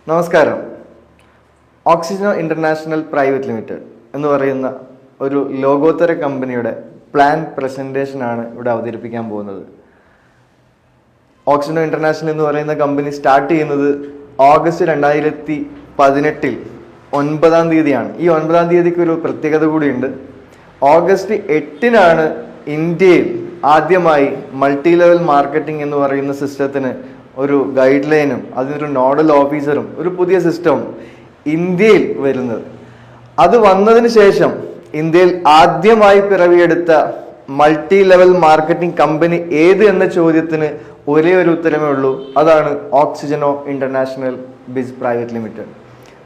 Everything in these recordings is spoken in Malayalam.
നമസ്കാരം. ഓക്സിജനോ ഇന്റർനാഷണൽ പ്രൈവറ്റ് ലിമിറ്റഡ് എന്ന് പറയുന്ന ഒരു ലോകോത്തര കമ്പനിയുടെ പ്ലാൻ പ്രസന്റേഷനാണ് ഇവിടെ അവതരിപ്പിക്കാൻ പോകുന്നത്. ഓക്സിജനോ ഇന്റർനാഷണൽ എന്ന് പറയുന്ന കമ്പനി സ്റ്റാർട്ട് ചെയ്യുന്നത് ഓഗസ്റ്റ് 2018 9-ാം തീയതിയാണ്. ഈ 9-ാം തീയതിക്ക് ഒരു പ്രത്യേകത കൂടിയുണ്ട്. ഓഗസ്റ്റ് 8-നാണ് ഇന്ത്യയിൽ ആദ്യമായി മൾട്ടി ലെവൽ മാർക്കറ്റിംഗ് എന്ന് പറയുന്ന സിസ്റ്റത്തിന് ഒരു ഗൈഡ് ലൈനും അതിനൊരു നോഡൽ ഓഫീസറും ഒരു പുതിയ സിസ്റ്റവും ഇന്ത്യയിൽ വരുന്നത്. അത് വന്നതിന് ശേഷം ഇന്ത്യയിൽ ആദ്യമായി പിറവിയെടുത്ത മൾട്ടി ലെവൽ മാർക്കറ്റിംഗ് കമ്പനി ഏത് എന്ന ചോദ്യത്തിന് ഒരേ ഒരു ഉത്തരമേ ഉള്ളൂ. അതാണ് ഓക്സിജനോ ഇന്റർനാഷണൽ ബിസ് പ്രൈവറ്റ് ലിമിറ്റഡ്.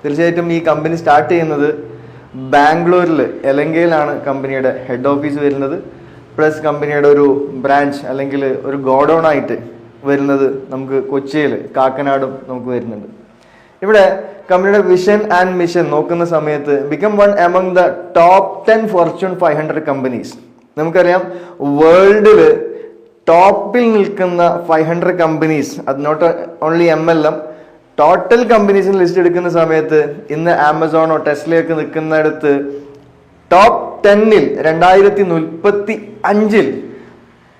തീർച്ചയായിട്ടും ഈ കമ്പനി സ്റ്റാർട്ട് ചെയ്യുന്നത് ബാംഗ്ലൂരിൽ എലങ്കയിലാണ് കമ്പനിയുടെ ഹെഡ് ഓഫീസ് വരുന്നത്. പ്ലസ് കമ്പനിയുടെ ഒരു ബ്രാഞ്ച് അല്ലെങ്കിൽ ഒരു ഗോഡൗൺ ആയിട്ട് വരുന്നത് നമുക്ക് കൊച്ചിയിൽ കാക്കനാടും നമുക്ക് വരുന്നുണ്ട്. ഇവിടെ കമ്പനിയുടെ വിഷൻ ആൻഡ് മിഷൻ നോക്കുന്ന സമയത്ത് become one among the top 10 fortune 500 companies. നമുക്കറിയാം വേൾഡിൽ ടോപ്പിൽ നിൽക്കുന്ന 500 കമ്പനീസ്, അത് നോട്ട് ഓൺലി MLM, ടോട്ടൽ കമ്പനീസിന് ലിസ്റ്റ് എടുക്കുന്ന സമയത്ത് ഇന്ന് ആമസോണോ ടെസ്ലയൊക്കെ നിൽക്കുന്നിടത്ത് ടോപ്പ് 10-ൽ 2035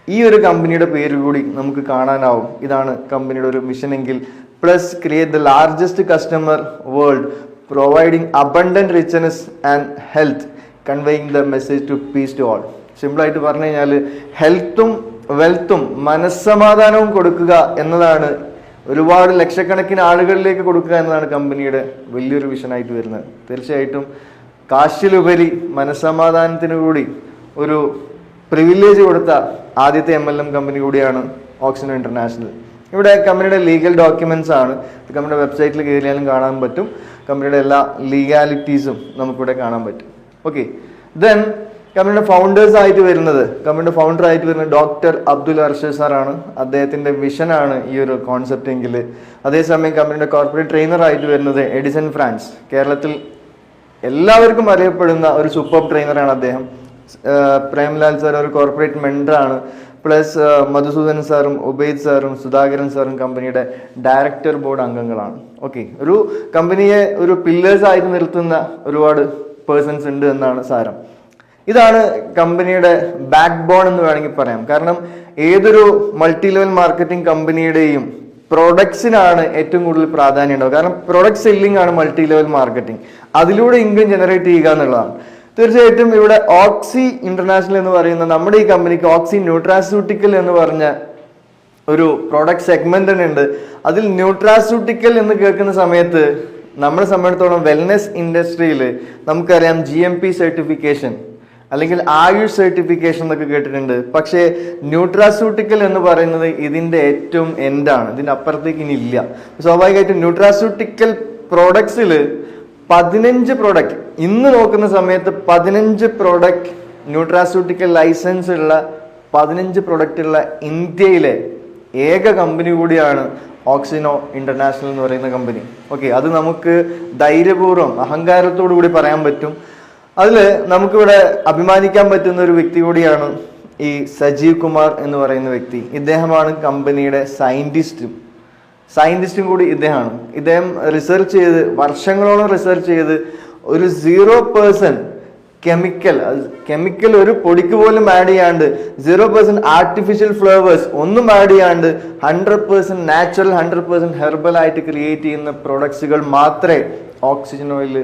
ഈ ഒരു കമ്പനിയുടെ പേര് കൂടി നമുക്ക് കാണാനാവും. ഇതാണ് കമ്പനിയുടെ ഒരു മിഷൻ എങ്കിൽ. Plus create the largest customer world, providing abundant richness and health, conveying the message to peace to all. സിമ്പിളായിട്ട് പറഞ്ഞു കഴിഞ്ഞാൽ ഹെൽത്തും വെൽത്തും മനസ്സമാധാനവും കൊടുക്കുക എന്നതാണ്, ഒരുപാട് ലക്ഷക്കണക്കിന് ആളുകളിലേക്ക് കൊടുക്കുക എന്നതാണ് കമ്പനിയുടെ വലിയൊരു വിഷനായിട്ട് വരുന്നത്. തീർച്ചയായിട്ടും കാശിലുപരി മനസ്സമാധാനത്തിന് കൂടി ഒരു പ്രിവിലേജ് കൊടുത്ത ആദ്യത്തെ MLM കമ്പനി കൂടിയാണ് ഓക്സിജനോ ഇന്റർനാഷണൽ. ഇവിടെ കമ്പനിയുടെ ലീഗൽ ഡോക്യുമെന്റ്സ് ആണ്. കമ്പനിയുടെ വെബ്സൈറ്റിൽ കയറിയാലും കാണാൻ പറ്റും. കമ്പനിയുടെ എല്ലാ ലീഗാലിറ്റീസും നമുക്കിവിടെ കാണാൻ പറ്റും. ഓക്കെ, ദെൻ കമ്പനിയുടെ ഫൗണ്ടേഴ്സ് ആയിട്ട് വരുന്നത്, കമ്പനിയുടെ ഫൗണ്ടർ ആയിട്ട് വരുന്നത് ഡോക്ടർ അബ്ദുൽ അർഷദ് സാറാണ്. അദ്ദേഹത്തിന്റെ വിഷനാണ് ഈ ഒരു കോൺസെപ്റ്റ് എങ്കിൽ. അതേസമയം കമ്പനിയുടെ കോർപ്പറേറ്റ് ട്രെയിനർ ആയിട്ട് വരുന്നത് എഡിസൺ ഫ്രാൻസ്. കേരളത്തിൽ എല്ലാവർക്കും അറിയപ്പെടുന്ന ഒരു സൂപ്പർ ട്രെയിനറാണ് അദ്ദേഹം. പ്രേംലാൽ സാർ ഒരു കോർപ്പറേറ്റ് മെന്ററാണ്. പ്ലസ് മധുസൂദൻ സാറും ഉബൈദ് സാറും സുധാകരൻ സാറും കമ്പനിയുടെ ഡയറക്ടർ ബോർഡ് അംഗങ്ങളാണ്. ഓക്കെ, ഒരു കമ്പനിയെ ഒരു പില്ലേഴ്സ് ആയിട്ട് നിർത്തുന്ന ഒരുപാട് പേഴ്സൺസ് ഉണ്ട് എന്നാണ് സാരം. ഇതാണ് കമ്പനിയുടെ ബാക്ക് ബോൺ എന്ന് വേണമെങ്കിൽ പറയാം. കാരണം ഏതൊരു മൾട്ടി ലെവൽ മാർക്കറ്റിംഗ് കമ്പനിയുടെയും പ്രൊഡക്ട്സിനാണ് ഏറ്റവും കൂടുതൽ പ്രാധാന്യം ഉണ്ടാവുക. കാരണം പ്രൊഡക്ട് സെല്ലിംഗ് ആണ് മൾട്ടി ലെവൽ മാർക്കറ്റിംഗ്. അതിലൂടെ ഇൻകം ജനറേറ്റ് ചെയ്യുക എന്നുള്ളതാണ്. തീർച്ചയായിട്ടും ഇവിടെ ഓക്സി ഇന്റർനാഷണൽ എന്ന് പറയുന്ന നമ്മുടെ ഈ കമ്പനിക്ക് ഓക്സി ന്യൂട്രാസ്യൂട്ടിക്കൽ എന്ന് പറഞ്ഞ ഒരു പ്രോഡക്റ്റ് സെഗ്മെന്റ് തന്നെ ഉണ്ട്. അതിൽ ന്യൂട്രാസ്യൂട്ടിക്കൽ എന്ന് കേൾക്കുന്ന സമയത്ത് നമ്മളെ സംബന്ധിച്ചിടത്തോളം വെൽനെസ് ഇൻഡസ്ട്രിയിൽ നമുക്കറിയാം GMP സർട്ടിഫിക്കേഷൻ അല്ലെങ്കിൽ ആയുഷ് സർട്ടിഫിക്കേഷൻ എന്നൊക്കെ കേട്ടിട്ടുണ്ട്. പക്ഷേ ന്യൂട്രാസ്യൂട്ടിക്കൽ എന്ന് പറയുന്നത് ഇതിന്റെ ഏറ്റവും എൻഡാണ്. ഇതിന്റെ അപ്പുറത്തേക്ക് ഇനി ഇല്ല. സ്വാഭാവികമായിട്ടും ന്യൂട്രാസ്യൂട്ടിക്കൽ പ്രോഡക്ട്സിൽ 15 പ്രോഡക്റ്റ് ഇന്ന് നോക്കുന്ന സമയത്ത് 15 പ്രോഡക്റ്റ് ന്യൂട്രാസ്യൂട്ടിക്കൽ ലൈസൻസ് ഉള്ള 15 പ്രോഡക്റ്റ് ഉള്ള ഇന്ത്യയിലെ ഏക കമ്പനി കൂടിയാണ് ഓക്സിജനോ ഇന്റർനാഷണൽ എന്ന് പറയുന്ന കമ്പനി. ഓക്കെ, അത് നമുക്ക് ധൈര്യപൂർവ്വം അഹങ്കാരത്തോടു കൂടി പറയാൻ പറ്റും. അതിൽ നമുക്കിവിടെ അഭിമാനിക്കാൻ പറ്റുന്ന ഒരു വ്യക്തി കൂടിയാണ് ഈ സജീവ് കുമാർ എന്ന് പറയുന്ന വ്യക്തി. ഇദ്ദേഹമാണ് കമ്പനിയുടെ സയന്റിസ്റ്റും കൂടി ഇദ്ദേഹമാണ്. ഇദ്ദേഹം റിസർച്ച് ചെയ്ത് വർഷങ്ങളോളം റിസർച്ച് ചെയ്ത് ഒരു 0% കെമിക്കൽ ഒരു പൊടിക്ക് പോലും ആഡ് ചെയ്യാണ്ട്, 0% ആർട്ടിഫിഷ്യൽ ഫ്ലേവേഴ്സ് ഒന്നും ആഡ് ചെയ്യാണ്ട് 100% നാച്ചുറൽ 100% ഹെർബൽ ആയിട്ട് ക്രിയേറ്റ് ചെയ്യുന്ന പ്രൊഡക്ട്സുകൾ മാത്രമേ ഓക്സിജനോയിൽ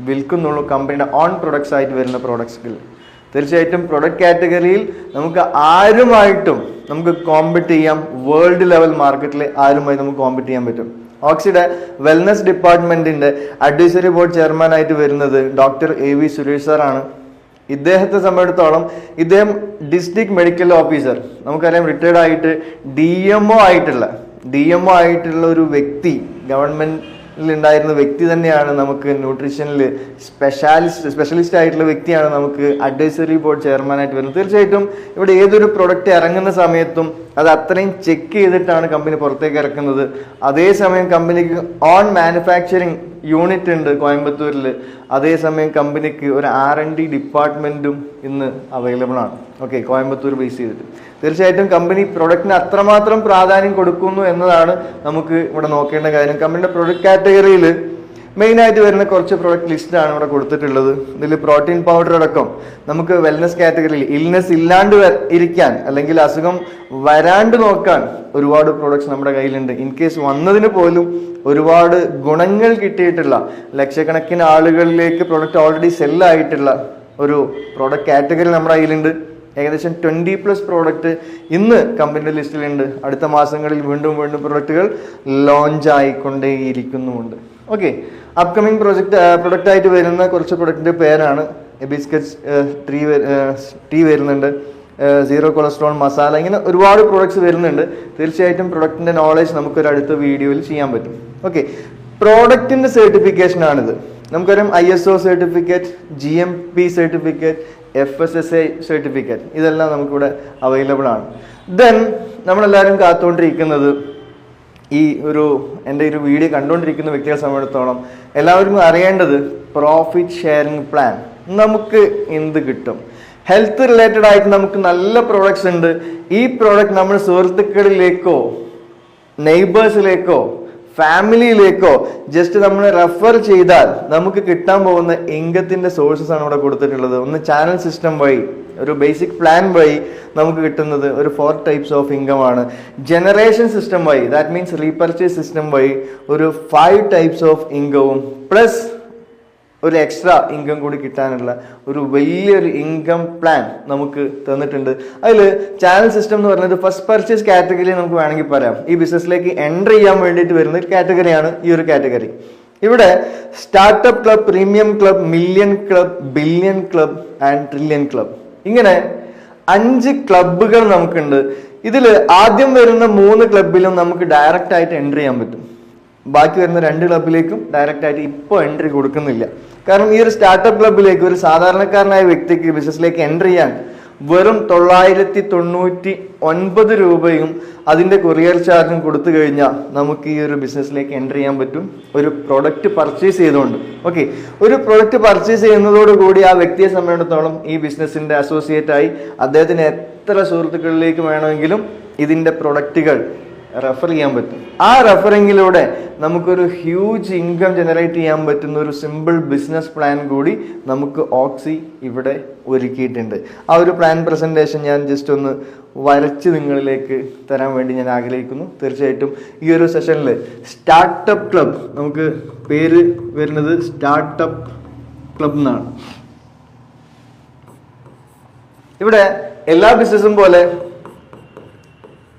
വിൽക്കുന്നുള്ളൂ. കമ്പനിയുടെ ഓൺ പ്രൊഡക്ട്സ് ആയിട്ട് വരുന്ന പ്രൊഡക്ട്സുകൾ. തീർച്ചയായിട്ടും പ്രൊഡക്റ്റ് കാറ്റഗറിയിൽ നമുക്ക് ആരുമായിട്ടും നമുക്ക് കോമ്പറ്റ് ചെയ്യാം. വേൾഡ് ലെവൽ മാർക്കറ്റിൽ ആരുമായി നമുക്ക് കോമ്പറ്റ് ചെയ്യാൻ പറ്റും. ഓക്സിയുടെ വെൽനസ് ഡിപ്പാർട്ട്മെന്റിന്റെ അഡ്വൈസറി ബോർഡ് ചെയർമാൻ ആയിട്ട് വരുന്നത് ഡോക്ടർ AV സുരേഷ് സാറാണ്. ഇദ്ദേഹത്തെ സംബന്ധിച്ചിടത്തോളം ഇദ്ദേഹം ഡിസ്ട്രിക്ട് മെഡിക്കൽ ഓഫീസർ, നമുക്കറിയാം റിട്ടയർഡ് ആയിട്ട് DMO ആയിട്ടുള്ള ഒരു വ്യക്തി, ഗവൺമെന്റിൽ ഉണ്ടായിരുന്ന വ്യക്തി തന്നെയാണ് നമുക്ക് ന്യൂട്രീഷനിൽ സ്പെഷ്യലിസ്റ്റ് ആയിട്ടുള്ള വ്യക്തിയാണ് നമുക്ക് അഡ്വൈസറി ബോർഡ് ചെയർമാൻ ആയിട്ട് വരുന്നത്. തീർച്ചയായിട്ടും ഇവിടെ ഏതൊരു പ്രൊഡക്റ്റ് ഇറങ്ങുന്ന സമയത്തും അത് അത്രയും ചെക്ക് ചെയ്തിട്ടാണ് കമ്പനി പുറത്തേക്ക് ഇറക്കുന്നത്. അതേസമയം കമ്പനിക്ക് ഓൺ മാനുഫാക്ചറിങ് യൂണിറ്റ് ഉണ്ട് കോയമ്പത്തൂരിൽ. അതേസമയം കമ്പനിക്ക് ഒരു R&D ഡിപ്പാർട്ട്മെന്റും ഇന്ന് അവൈലബിൾ ആണ്. ഓക്കെ, കോയമ്പത്തൂർ ബേസ് ചെയ്തിട്ട്. തീർച്ചയായിട്ടും കമ്പനി പ്രൊഡക്റ്റിന് അത്രമാത്രം പ്രാധാന്യം കൊടുക്കുന്നു എന്നതാണ് നമുക്ക് ഇവിടെ നോക്കേണ്ട കാര്യം. കമ്പനിയുടെ പ്രൊഡക്റ്റ് കാറ്റഗറിയിൽ മെയിനായിട്ട് വരുന്ന കുറച്ച് പ്രൊഡക്റ്റ് ലിസ്റ്റാണ് ഇവിടെ കൊടുത്തിട്ടുള്ളത്. ഇതിൽ പ്രോട്ടീൻ പൗഡർ അടക്കം നമുക്ക് വെൽനസ് കാറ്റഗറിയിൽ ഇൽനെസ് ഇല്ലാണ്ട് ഇരിക്കാൻ അല്ലെങ്കിൽ അസുഖം വരാണ്ട് നോക്കാൻ ഒരുപാട് പ്രൊഡക്ട്സ് നമ്മുടെ കയ്യിലുണ്ട്. ഇൻ കേസ് വന്നതിന് പോലും ഒരുപാട് ഗുണങ്ങൾ കിട്ടിയിട്ടുള്ള ലക്ഷക്കണക്കിന് ആളുകളിലേക്ക് പ്രൊഡക്റ്റ് ഓൾറെഡി സെല്ലായിട്ടുള്ള ഒരു പ്രൊഡക്റ്റ് കാറ്റഗറി നമ്മുടെ കയ്യിലുണ്ട്. ഏകദേശം 20+ പ്രോഡക്റ്റ് ഇന്ന് കമ്പനിയുടെ ലിസ്റ്റിലുണ്ട്. അടുത്ത മാസങ്ങളിൽ വീണ്ടും വീണ്ടും പ്രൊഡക്റ്റുകൾ ലോഞ്ച് ആയിക്കൊണ്ടേയിരിക്കുന്നുമുണ്ട്. ഓക്കെ, അപ്കമിങ് പ്രൊഡക്റ്റ് ആയിട്ട് വരുന്ന കുറച്ച് പ്രൊഡക്റ്റിന്റെ പേരാണ് എബിസ്കറ്റ്സ് ടീ വരുന്നുണ്ട്, സീറോ കൊളസ്ട്രോൾ മസാല, ഇങ്ങനെ ഒരുപാട് പ്രോഡക്ട്സ് വരുന്നുണ്ട്. തീർച്ചയായിട്ടും പ്രൊഡക്റ്റിന്റെ നോളേജ് നമുക്കൊരു അടുത്ത വീഡിയോയിൽ ചെയ്യാൻ പറ്റും. ഓക്കെ, പ്രോഡക്റ്റിന്റെ സർട്ടിഫിക്കേഷൻ ആണിത്. നമുക്കറിയാം ISO certificate, GMP certificate, FSSAI certificate, ഇതെല്ലാം നമുക്കിവിടെ അവൈലബിൾ ആണ്. ദെൻ നമ്മളെല്ലാവരും കാത്തുകൊണ്ടിരിക്കുന്നത് എൻ്റെ ഒരു വീഡിയോ കണ്ടുകൊണ്ടിരിക്കുന്ന വ്യക്തികളെ സംബന്ധിച്ചിടത്തോളം എല്ലാവർക്കും അറിയേണ്ടത് പ്രോഫിറ്റ് ഷെയറിംഗ് പ്ലാൻ. നമുക്ക് എന്ത് കിട്ടും? ഹെൽത്ത് റിലേറ്റഡ് ആയിട്ട് നമുക്ക് നല്ല പ്രോഡക്ട്സ് ഉണ്ട്. ഈ പ്രോഡക്റ്റ് നമ്മൾ സുഹൃത്തുക്കളിലേക്കോ നെയ്ബേഴ്സിലേക്കോ ഫാമിലിയിലേക്കോ ജസ്റ്റ് നമ്മൾ റെഫർ ചെയ്താൽ നമുക്ക് കിട്ടാൻ പോകുന്ന ഇൻകത്തിന്റെ സോഴ്സസ് ആണ് ഇവിടെ കൊടുത്തിട്ടുള്ളത്. ഒന്ന് ചാനൽ സിസ്റ്റം വഴി, ഒരു ബേസിക് പ്ലാൻ വഴി നമുക്ക് കിട്ടുന്നത് ഒരു 4 ടൈപ്സ് ഓഫ് ഇൻകം ആണ്. ജനറേഷൻ സിസ്റ്റം വഴി, ദാറ്റ് മീൻസ് റീപർച്ചേസ് സിസ്റ്റം വഴി ഒരു 5 ടൈപ്സ് ഓഫ് ഇൻകവും പ്ലസ് ഒരു എക്സ്ട്രാ ഇൻകം കൂടി കിട്ടാനുള്ള ഒരു വലിയൊരു ഇൻകം പ്ലാൻ നമുക്ക് തന്നിട്ടുണ്ട്. അതിൽ ചാനൽ സിസ്റ്റം എന്ന് പറയുന്നത് ഫസ്റ്റ് പർച്ചേസ് കാറ്റഗറി നമുക്ക് വേണമെങ്കിൽ പറയാം. ഈ ബിസിനസ്സിലേക്ക് എൻ്റർ ചെയ്യാൻ വേണ്ടിയിട്ട് വരുന്ന ഒരു കാറ്റഗറിയാണ് ഈ ഒരു കാറ്റഗറി. ഇവിടെ startup club, premium club, million club, billion club and trillion club, ഇങ്ങനെ 5 ക്ലബുകൾ നമുക്കുണ്ട്. ഇതിൽ ആദ്യം വരുന്ന 3 ക്ലബിലും നമുക്ക് ഡയറക്റ്റ് ആയിട്ട് എൻട്രി ചെയ്യാൻ പറ്റും. ബാക്കി വരുന്ന 2 ക്ലബിലേക്കും ഡയറക്റ്റ് ആയിട്ട് ഇപ്പോൾ എൻട്രി കൊടുക്കുന്നില്ല. കാരണം ഈ ഒരു സ്റ്റാർട്ടപ്പ് ക്ലബിലേക്ക് ഒരു സാധാരണക്കാരനായ വ്യക്തിക്ക് ബിസിനസ്സിലേക്ക് എൻട്രി ചെയ്യാൻ വെറും 999 രൂപയും അതിന്റെ കൊറിയർ ചാർജും കൊടുത്തു കഴിഞ്ഞാൽ നമുക്ക് ഈ ഒരു ബിസിനസ്സിലേക്ക് എൻട്രി ചെയ്യാൻ പറ്റും, ഒരു പ്രൊഡക്റ്റ് പർച്ചേസ് ചെയ്തുകൊണ്ട്. ഓക്കെ, ഒരു പ്രൊഡക്റ്റ് പർച്ചേസ് ചെയ്യുന്നതോടുകൂടി ആ വ്യക്തിയെ സംബന്ധിച്ചിടത്തോളം ഈ ബിസിനസ്സിന്റെ അസോസിയേറ്റ് ആയി അദ്ദേഹത്തിന് എത്ര സുഹൃത്തുക്കളിലേക്ക് വേണമെങ്കിലും ഇതിന്റെ പ്രൊഡക്റ്റുകൾ റെഫർ ചെയ്യാൻ പറ്റും. ആ റെഫറിങ്ങിലൂടെ നമുക്കൊരു ഹ്യൂജ് ഇൻകം ജനറേറ്റ് ചെയ്യാൻ പറ്റുന്ന ഒരു സിമ്പിൾ ബിസിനസ് പ്ലാൻ കൂടി നമുക്ക് ഓക്സി ഇവിടെ ഒരുക്കിയിട്ടുണ്ട്. ആ ഒരു പ്ലാൻ പ്രസന്റേഷൻ ഞാൻ ജസ്റ്റ് ഒന്ന് വരച്ച് നിങ്ങളിലേക്ക് തരാൻ വേണ്ടി ഞാൻ ആഗ്രഹിക്കുന്നു. തീർച്ചയായിട്ടും ഈ ഒരു സെഷനിൽ സ്റ്റാർട്ടപ്പ് ക്ലബ്, നമുക്ക് പേര് വരുന്നത് സ്റ്റാർട്ടപ്പ് ക്ലബ് എന്നാണ്. ഇവിടെ എല്ലാ ബിസിനസ്സും പോലെ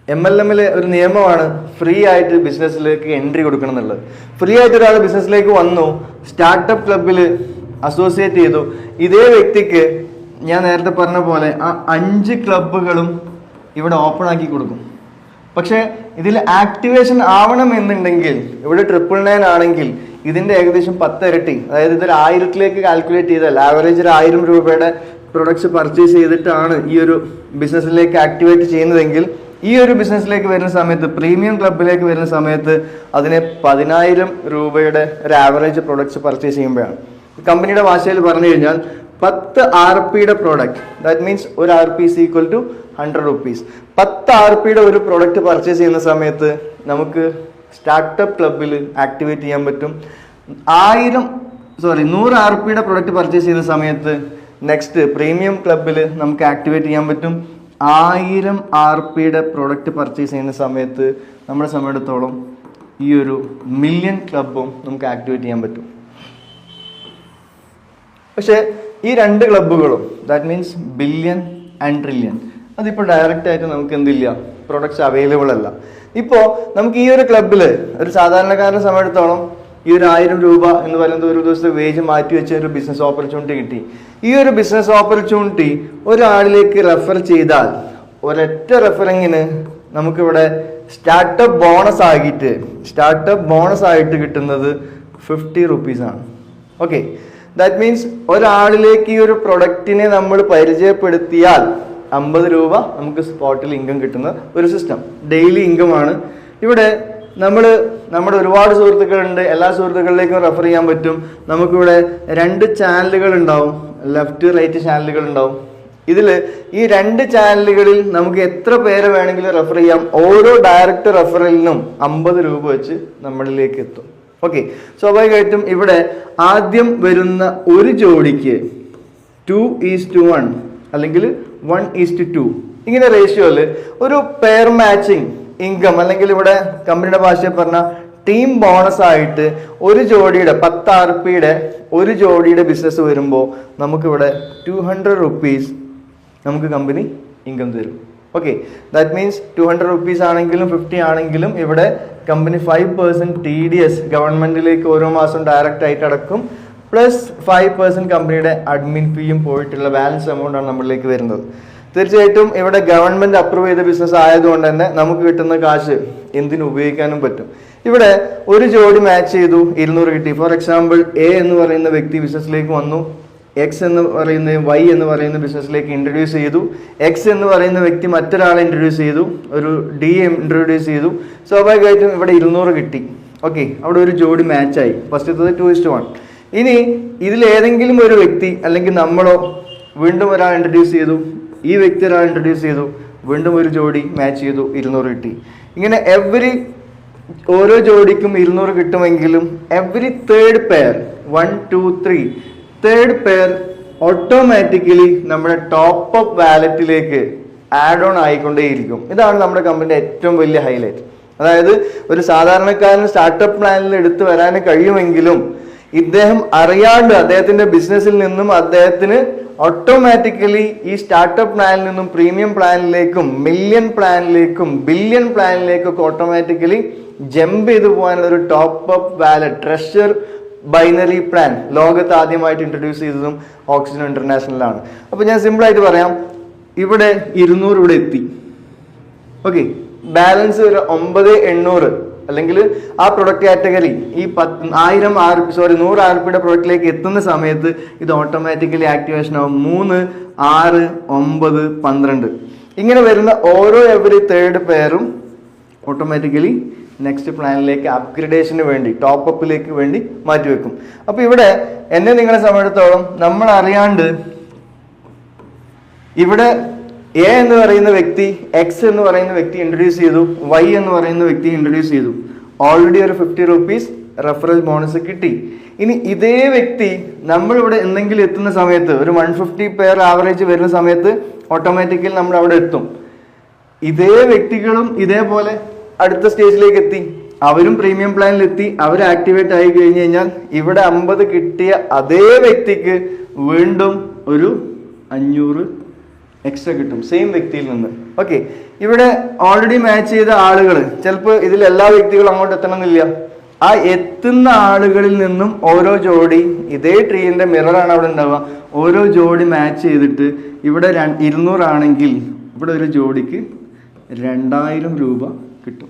MLM-ലെ ഒരു നിയമമാണ് ഫ്രീ ആയിട്ട് ബിസിനസ്സിലേക്ക് എൻട്രി കൊടുക്കണം എന്നുള്ളത്. ഫ്രീ ആയിട്ട് ഒരാൾ ബിസിനസ്സിലേക്ക് വന്നു, സ്റ്റാർട്ടപ്പ് ക്ലബിൽ അസോസിയേറ്റ് ചെയ്തു. ഇതേ വ്യക്തിക്ക് ഞാൻ നേരത്തെ പറഞ്ഞ പോലെ ആ 5 ക്ലബുകളും ഇവിടെ ഓപ്പൺ ആക്കി കൊടുക്കും. പക്ഷെ ഇതിൽ ആക്ടിവേഷൻ ആവണം എന്നുണ്ടെങ്കിൽ ഇവിടെ 999 ആണെങ്കിൽ ഇതിന്റെ ഏകദേശം 10 ഇരട്ടി, അതായത് ഇതൊരു 1000ലേക്ക് കാൽക്കുലേറ്റ് ചെയ്താൽ ആവറേജ് ഒരു 1000 രൂപയുടെ പ്രൊഡക്ട്സ് പർച്ചേസ് ചെയ്തിട്ടാണ് ഈ ഒരു ബിസിനസ്സിലേക്ക് ആക്ടിവേറ്റ് ചെയ്യുന്നതെങ്കിൽ ഈ ഒരു ബിസിനസ്സിലേക്ക് വരുന്ന സമയത്ത്, പ്രീമിയം ക്ലബിലേക്ക് വരുന്ന സമയത്ത് അതിനെ 10,000 രൂപയുടെ ഒരു ആവറേജ് പ്രൊഡക്ട്സ് പർച്ചേസ് ചെയ്യുമ്പോഴാണ്. കമ്പനിയുടെ ഭാഷയിൽ പറഞ്ഞു കഴിഞ്ഞാൽ 10 RPയുടെ പ്രോഡക്റ്റ്, ദാറ്റ് മീൻസ് ഒരു RP is equal to 100 rupees. 10 RPയുടെ ഒരു പ്രോഡക്റ്റ് പർച്ചേസ് ചെയ്യുന്ന സമയത്ത് നമുക്ക് സ്റ്റാർട്ടപ്പ് ക്ലബിൽ ആക്ടിവേറ്റ് ചെയ്യാൻ പറ്റും. 100 RPയുടെ പ്രോഡക്റ്റ് പർച്ചേസ് ചെയ്യുന്ന സമയത്ത് നെക്സ്റ്റ് പ്രീമിയം ക്ലബിൽ നമുക്ക് ആക്ടിവേറ്റ് ചെയ്യാൻ പറ്റും. 1000 RPയുടെ പ്രോഡക്റ്റ് പർച്ചേസ് ചെയ്യുന്ന സമയത്ത് നമ്മളെ സംബന്ധിച്ചിടത്തോളം ഈ ഒരു മില്യൺ ക്ലബും നമുക്ക് ആക്ടിവേറ്റ് ചെയ്യാൻ പറ്റും. പക്ഷേ ഈ 2 ക്ലബുകളും, that means billion and trillion, അതിപ്പോൾ ഡയറക്റ്റ് ആയിട്ട് നമുക്ക് എന്തില്ല, പ്രൊഡക്ട്സ് അവൈലബിൾ അല്ല. ഇപ്പോൾ നമുക്ക് ഈ ഒരു ക്ലബിൽ ഒരു സാധാരണക്കാരനെ സംബന്ധിച്ചിടത്തോളം ഈ ഒരു 1000 രൂപ എന്ന് പറയുന്നത് ഒരു ദിവസത്തെ വേജ് മാറ്റി വെച്ച ഒരു ബിസിനസ് ഓപ്പർച്യൂണിറ്റി കിട്ടി. ഈ ഒരു ബിസിനസ് ഓപ്പർച്യൂണിറ്റി ഒരാളിലേക്ക് റെഫർ ചെയ്താൽ ഒരൊറ്റ റെഫറിങ്ങിന് നമുക്കിവിടെ സ്റ്റാർട്ടപ്പ് ബോണസ് ആയിട്ട് കിട്ടുന്നത് 50 rupees ആണ്. ഓക്കെ, ദാറ്റ് മീൻസ് ഒരാളിലേക്ക് ഈ ഒരു പ്രൊഡക്റ്റിനെ നമ്മൾ പരിചയപ്പെടുത്തിയാൽ 50 രൂപ നമുക്ക് സ്പോട്ടിൽ ഇൻകം കിട്ടുന്ന ഒരു സിസ്റ്റം, ഡെയിലി ഇൻകം ആണ്. ഇവിടെ നമ്മൾ നമ്മുടെ ഒരുപാട് സുഹൃത്തുക്കളുണ്ട്, എല്ലാ സുഹൃത്തുക്കളിലേക്കും റെഫർ ചെയ്യാൻ പറ്റും. നമുക്കിവിടെ 2 ചാനലുകൾ ഉണ്ടാവും, ലെഫ്റ്റ് റൈറ്റ് ചാനലുകൾ ഉണ്ടാവും. ഇതിൽ ഈ 2 ചാനലുകളിൽ നമുക്ക് എത്ര പേരെ വേണമെങ്കിലും റെഫർ ചെയ്യാം. ഓരോ ഡയറക്റ്റ് റെഫറലിനും 50 രൂപ വെച്ച് നമ്മളിലേക്ക് എത്തും. ഓക്കെ, സ്വാഭാവികമായിട്ടും ഇവിടെ ആദ്യം വരുന്ന ഒരു ജോഡിക്ക് 2:1 അല്ലെങ്കിൽ 1:2 ഇങ്ങനെ റേഷ്യോയില് ഒരു പെയർ മാച്ചിങ് ഇൻകം, അല്ലെങ്കിൽ ഇവിടെ കമ്പനിയുടെ ഭാഷയിൽ പറഞ്ഞ ടീം ബോണസ് ആയിട്ട് ഒരു ജോഡിയുടെ 10 RPയുടെ ഒരു ജോഡിയുടെ ബിസിനസ് വരുമ്പോൾ നമുക്കിവിടെ 200 rupees നമുക്ക് കമ്പനി ഇൻകം തരും. ഓക്കെ, ദാറ്റ് മീൻസ് 200 rupees ആണെങ്കിലും 50 ആണെങ്കിലും ഇവിടെ കമ്പനി 5% TDS ഗവൺമെന്റിലേക്ക് ഓരോ മാസം ഡയറക്റ്റ് ആയിട്ട് അടക്കും. പ്ലസ് 5% കമ്പനിയുടെ അഡ്മിൻ ഫീയും പോയിട്ടുള്ള ബാലൻസ് എമൗണ്ട് ആണ് നമ്മളിലേക്ക് വരുന്നത്. തീർച്ചയായിട്ടും ഇവിടെ ഗവൺമെന്റ് അപ്രൂവ് ചെയ്ത ബിസിനസ് ആയതുകൊണ്ട് തന്നെ നമുക്ക് കിട്ടുന്ന കാശ് എന്തിനു ഉപയോഗിക്കാനും പറ്റും. ഇവിടെ ഒരു ജോഡി മാച്ച് ചെയ്തു, 200 കിട്ടി. ഫോർ എക്സാമ്പിൾ എ എന്ന് പറയുന്ന വ്യക്തി ബിസിനസ്സിലേക്ക് വന്നു, എക്സ് എന്ന് പറയുന്ന വൈ എന്ന് പറയുന്ന ബിസിനസ്സിലേക്ക് ഇൻട്രൊഡ്യൂസ് ചെയ്തു. എക്സ് എന്ന് പറയുന്ന വ്യക്തി മറ്റൊരാളെ ഇൻട്രൊഡ്യൂസ് ചെയ്തു, ഒരു ഡി ഇൻട്രൊഡ്യൂസ് ചെയ്തു. സ്വാഭാവികമായിട്ടും ഇവിടെ 200 കിട്ടി. ഓക്കെ, അവിടെ ഒരു ജോഡി മാച്ചായി. ഫസ്റ്റത്തത് 2:1. ഇനി ഇതിൽ ഏതെങ്കിലും ഒരു വ്യക്തി അല്ലെങ്കിൽ നമ്മളോ വീണ്ടും ഒരാൾ ഇൻട്രൊഡ്യൂസ് ചെയ്തു, ഈ വ്യക്തി ഒരാൾ ഇൻട്രൊഡ്യൂസ് ചെയ്തു, വീണ്ടും ഒരു ജോഡി മാച്ച് ചെയ്തു, 200 കിട്ടി. ഇങ്ങനെ ഓരോ ജോഡിക്കും 200 കിട്ടുമെങ്കിലും every third pair 1, 2, 3 third pair automatically നമ്മുടെ ടോപ്പ് അപ്പ് വാലറ്റിലേക്ക് ആഡ് ഓൺ ആയിക്കൊണ്ടേയിരിക്കും. ഇതാണ് നമ്മുടെ കമ്പനിയുടെ ഏറ്റവും വലിയ ഹൈലൈറ്റ്. അതായത് ഒരു സാധാരണക്കാരൻ സ്റ്റാർട്ടപ്പ് പ്ലാനിൽ എടുത്തു വരാൻ കഴിയുമെങ്കിലും ഇദ്ദേഹം അറിയാണ്ട് അദ്ദേഹത്തിന്റെ ബിസിനസ്സിൽ നിന്നും അദ്ദേഹത്തിന് ഓട്ടോമാറ്റിക്കലി ഈ സ്റ്റാർട്ടപ്പ് പ്ലാനിൽ നിന്നും പ്രീമിയം പ്ലാനിലേക്കും മില്യൺ പ്ലാനിലേക്കും ബില്യൺ പ്ലാനിലേക്കും ഒക്കെ ഓട്ടോമാറ്റിക്കലി ജമ്പ് ചെയ്തു പോകാനുള്ള ഒരു top up wallet treasure binary plan ലോകത്ത് ആദ്യമായിട്ട് ഇൻട്രൊഡ്യൂസ് ചെയ്തതും ഓക്സിജൻ ഇന്റർനാഷണലാണ്. അപ്പൊ ഞാൻ സിമ്പിൾ ആയിട്ട് പറയാം, ഇവിടെ 200 ഇവിടെ എത്തി. ഓക്കെ, ബാലൻസ് ഒരു 9,800 അല്ലെങ്കിൽ ആ പ്രൊഡക്റ്റ് കാറ്റഗറി ഈ 100 RPയുടെ പ്രൊഡക്റ്റിലേക്ക് എത്തുന്ന സമയത്ത് ഇത് ഓട്ടോമാറ്റിക്കലി ആക്ടിവേഷൻ ആവും. 3, 6, 9, 12 ഇങ്ങനെ വരുന്ന ഓരോ എവറി തേർഡ് പെയറും ഓട്ടോമാറ്റിക്കലി നെക്സ്റ്റ് പ്ലാനിലേക്ക് അപ്ഗ്രഡേഷന് വേണ്ടി ടോപ്പ് അപ്പിലേക്ക് വേണ്ടി മാറ്റിവെക്കും. അപ്പൊ ഇവിടെ എന്നെ നിങ്ങളെ സംബന്ധിച്ചിടത്തോളം നമ്മൾ അറിയാണ്ട് ഇവിടെ എ എന്ന് പറയുന്ന വ്യക്തി എക്സ് എന്ന് പറയുന്ന വ്യക്തി ഇൻട്രൊഡ്യൂസ് ചെയ്തു, വൈ എന്ന് പറയുന്ന വ്യക്തി ഇൻട്രൊഡ്യൂസ് ചെയ്തു. ഓൾറെഡി ഒരു 50 rupees റെഫറൽ ബോണസ് കിട്ടി. ഇനി ഇതേ വ്യക്തി നമ്മളിവിടെ എന്തെങ്കിലും എത്തുന്ന സമയത്ത് ഒരു 150 പെയർ ആവറേജ് വരുന്ന സമയത്ത് ഓട്ടോമാറ്റിക്കലി നമ്മൾ അവിടെ എത്തും. ഇതേ വ്യക്തികളും ഇതേപോലെ അടുത്ത സ്റ്റേജിലേക്ക് എത്തി, അവരും പ്രീമിയം പ്ലാനിൽ എത്തി, അവർ ആക്ടിവേറ്റ് ആയി കഴിഞ്ഞു കഴിഞ്ഞാൽ ഇവിടെ 50 കിട്ടിയ അതേ വ്യക്തിക്ക് വീണ്ടും ഒരു 500 എക്സ്ട്രാ കിട്ടും സെയിം വ്യക്തിയിൽ നിന്ന്. ഓക്കെ, ഇവിടെ ഓൾറെഡി മാച്ച് ചെയ്ത ആളുകൾ ചിലപ്പോൾ ഇതിൽ എല്ലാ വ്യക്തികളും അങ്ങോട്ട് എത്തണമെന്നില്ല. ആ എത്തുന്ന ആളുകളിൽ നിന്നും ഓരോ ജോഡി ഇതേ ട്രീന്റെ മിററാണ് അവിടെ ഉണ്ടാവുക. ഓരോ ജോഡി മാച്ച് ചെയ്തിട്ട് ഇവിടെ 200 ആണെങ്കിൽ ഇവിടെ ഒരു ജോഡിക്ക് 2000 രൂപ കിട്ടും.